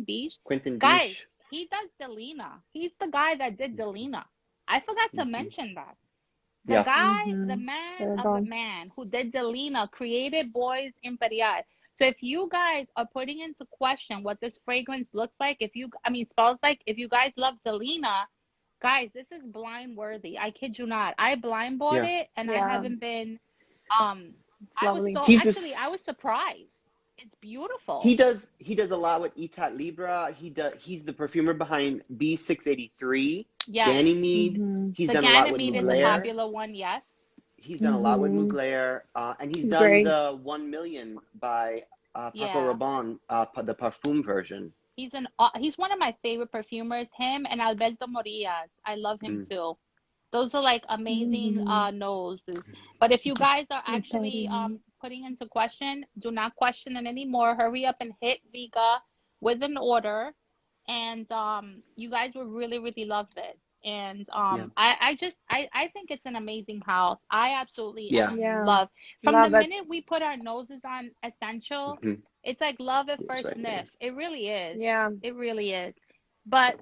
Biche. Quentin Guys, Biche. he does Delina. He's the guy that did Delina. I forgot to mention that. The guy, the man of the man who did Delina created Bois Imperial. So if you guys are putting into question what this fragrance looks like, smells like, if you guys love Delina, guys, this is blind worthy. I kid you not. I blind bought it and I haven't been, I was surprised. It's beautiful. He does a lot with Etat Libra. He's the perfumer behind B683. Yeah. Ganymede. He's done a lot with Mugler. Ganymede is a popular one, yes. He's done a lot with Mugler. And he's done the 1 million by Paco Rabanne, the Parfum version. He's one of my favorite perfumers. Him and Alberto Morillas. I love him too. Those are like amazing noses. But if you guys are actually putting into question, do not question it anymore. Hurry up and hit Vega with an order. And you guys will really, really love it. And I think it's an amazing house. I absolutely love. From the minute we put our noses on Essential, it's like love at first sniff. It really is. Yeah. It really is. But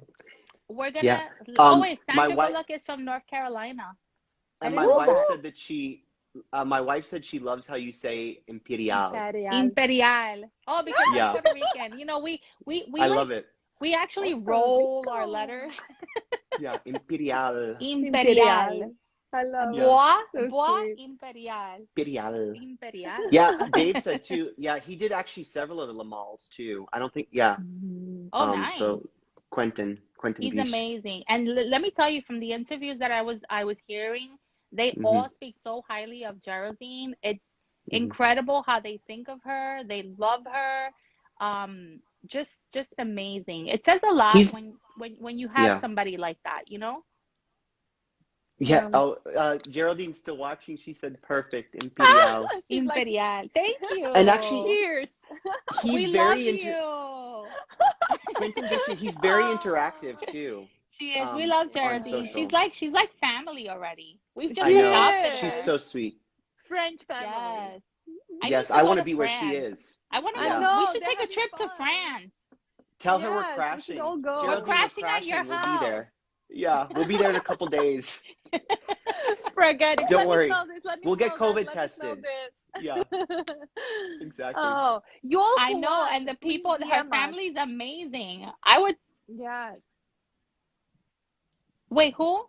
we're gonna. Yeah. Sandra Bullock is from North Carolina. And my wife said that my wife said she loves how you say Imperial. Imperial. Oh, because I'm Puerto Rican. You know, we I love it. We actually roll our letters. Yeah, Imperial. Imperial. I love it. Bois Imperial. Imperial. Yeah, Dave said too. Yeah, he did actually several of the Lamals too. I don't think. Yeah. Oh, nice. So Quentin. He's Biche. amazing. And let me tell you, from the interviews that I was hearing, they all speak so highly of Geraldine. It's incredible how they think of her. They love her. Just amazing. It says a lot when you have somebody like that, you know? Yeah. Geraldine's still watching. She said perfect. Imperial. Imperial. Thank you. And actually, cheers. He's very Quentin Biche, he's very interactive too. She is. We love Geraldine. She's like family already. We've just adopted her. She's so sweet. French family. Yes. I want to be where she is. I want to go. We should take a trip to France. Tell her we're crashing. We're crashing at your house. We'll be there. Yeah, we'll be there in a couple days. Forget it. Don't worry. We'll get COVID tested. Yeah, exactly. Oh, you all I who know, want, and the please people, her DM us. family's amazing. I would Yes. wait, who?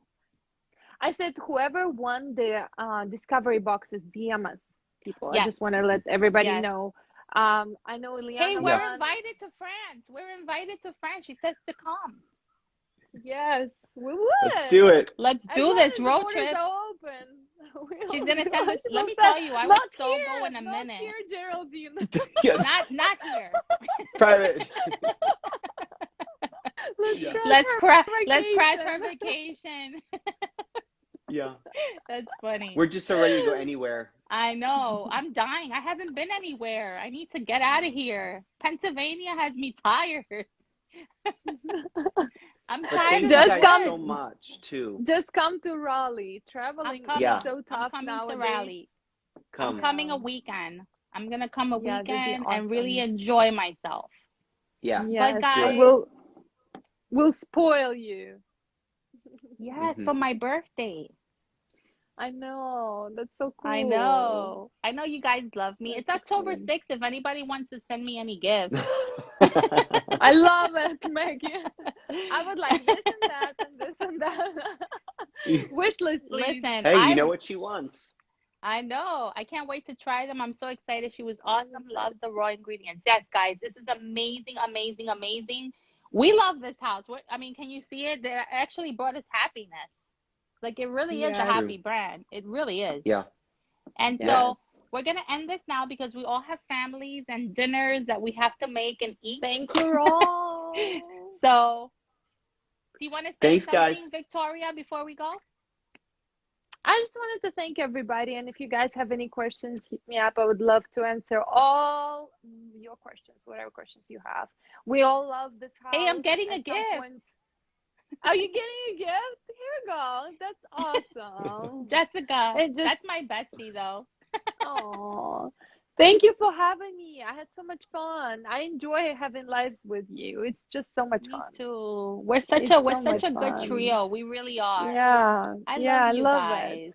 I said whoever won the discovery boxes, DM us, people. I Yes, just want to let everybody yes. know. I know Hey, Ileana we're won. invited to France. We're invited to France. She says to come. Yes, we Let's would. do it. Let's As do long this as the road borders trip. are open. She's gonna send us. Let We'll me send, tell you, I would not so here, go in a not minute. here, Geraldine. Yes. Not here. Private. Let's Yeah. Let's crash her vacation. vacation. Yeah. That's funny. We're just so ready to go anywhere. I know. I'm dying. I haven't been anywhere. I need to get out of here. Pennsylvania has me tired. I'm But tired thank of you Just guys come- so much too. Just come to Raleigh. Traveling coming. Yeah. is so tough I'm coming nowadays. to Raleigh. Come. I'm coming a weekend. I'm gonna come a Yeah, that'd be weekend and really awesome. enjoy myself. Yeah. Yes, But guys, we'll spoil you. yes, Mhm. for my birthday. I know. That's so cool. I know. I know you guys love me. It's That's October exciting. 6th. If anybody wants to send me any gifts. I love it, Maggie. I would like this and that and this and that. Wish list, please. Listen, Hey, you know what she wants. I know. I can't wait to try them. I'm so excited. She was awesome. Love the raw ingredients. Yes, guys, this is amazing, amazing, amazing. We love this house. I mean, can you see it? They actually brought us happiness. Like, it really is a Yes. happy brand. It really is. Yeah. And Yes. so we're going to end this now because we all have families and dinners that we have to make and eat. Thank you all. So, do you want to say Thanks, something, guys. Victoria, before we go? I just wanted to thank everybody. And if you guys have any questions, hit me up. I would love to answer all your questions, whatever questions you have. We all love this house. Hey, I'm getting a At some gift. point- Are you getting a gift? Here we go. That's awesome. Jessica. It just- That's my bestie, though. Oh, thank you for having me. I had so much fun. I enjoy having lives with you. It's just so much Me fun. too. We're such It's a so much good fun. trio. We really are. Yeah, I yeah, love you I love guys. it.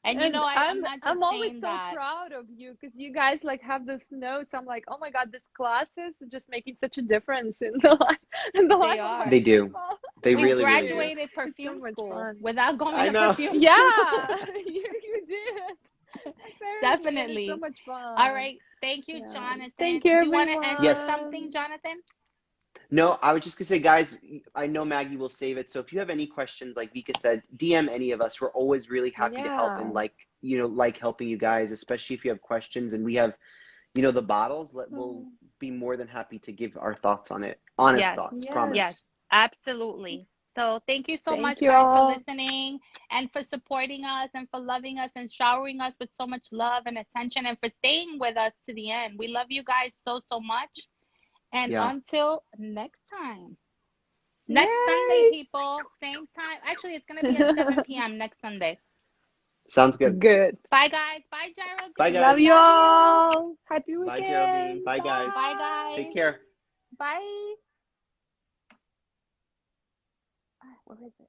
And you know, I'm not just I'm always saying so that. proud of you because you guys like have those notes. I'm like, oh my God, these classes are just making such a difference in the life. They are. They do. They We really, really do. graduated perfume so much school fun. without going I to know. perfume school. Yeah, you did. Seriously, Definitely. it's so much fun. All right. Thank you, Yeah. Jonathan. Thank you, Do you want to end with Yes. something, Jonathan? No, I was just gonna say, guys, I know Maggie will save it. So if you have any questions, like Vika said, DM any of us. We're always really happy to help and like helping you guys, especially if you have questions and we have, the bottles. We'll be more than happy to give our thoughts on it. Honest thoughts, promise. Yes, absolutely. So thank you so much, you guys, all. for listening and for supporting us and for loving us and showering us with so much love and attention and for staying with us to the end. We love you guys so, so much. And until next time. Next Sunday, people, same time. Actually, it's going to be at 7 p.m. next Sunday. Sounds good. Good. Bye, guys. Bye, Geraldine. Bye, guys. Love you all. Happy weekend. Bye, Geraldine. Bye, guys. Bye, guys. Take care. Bye. Where is it?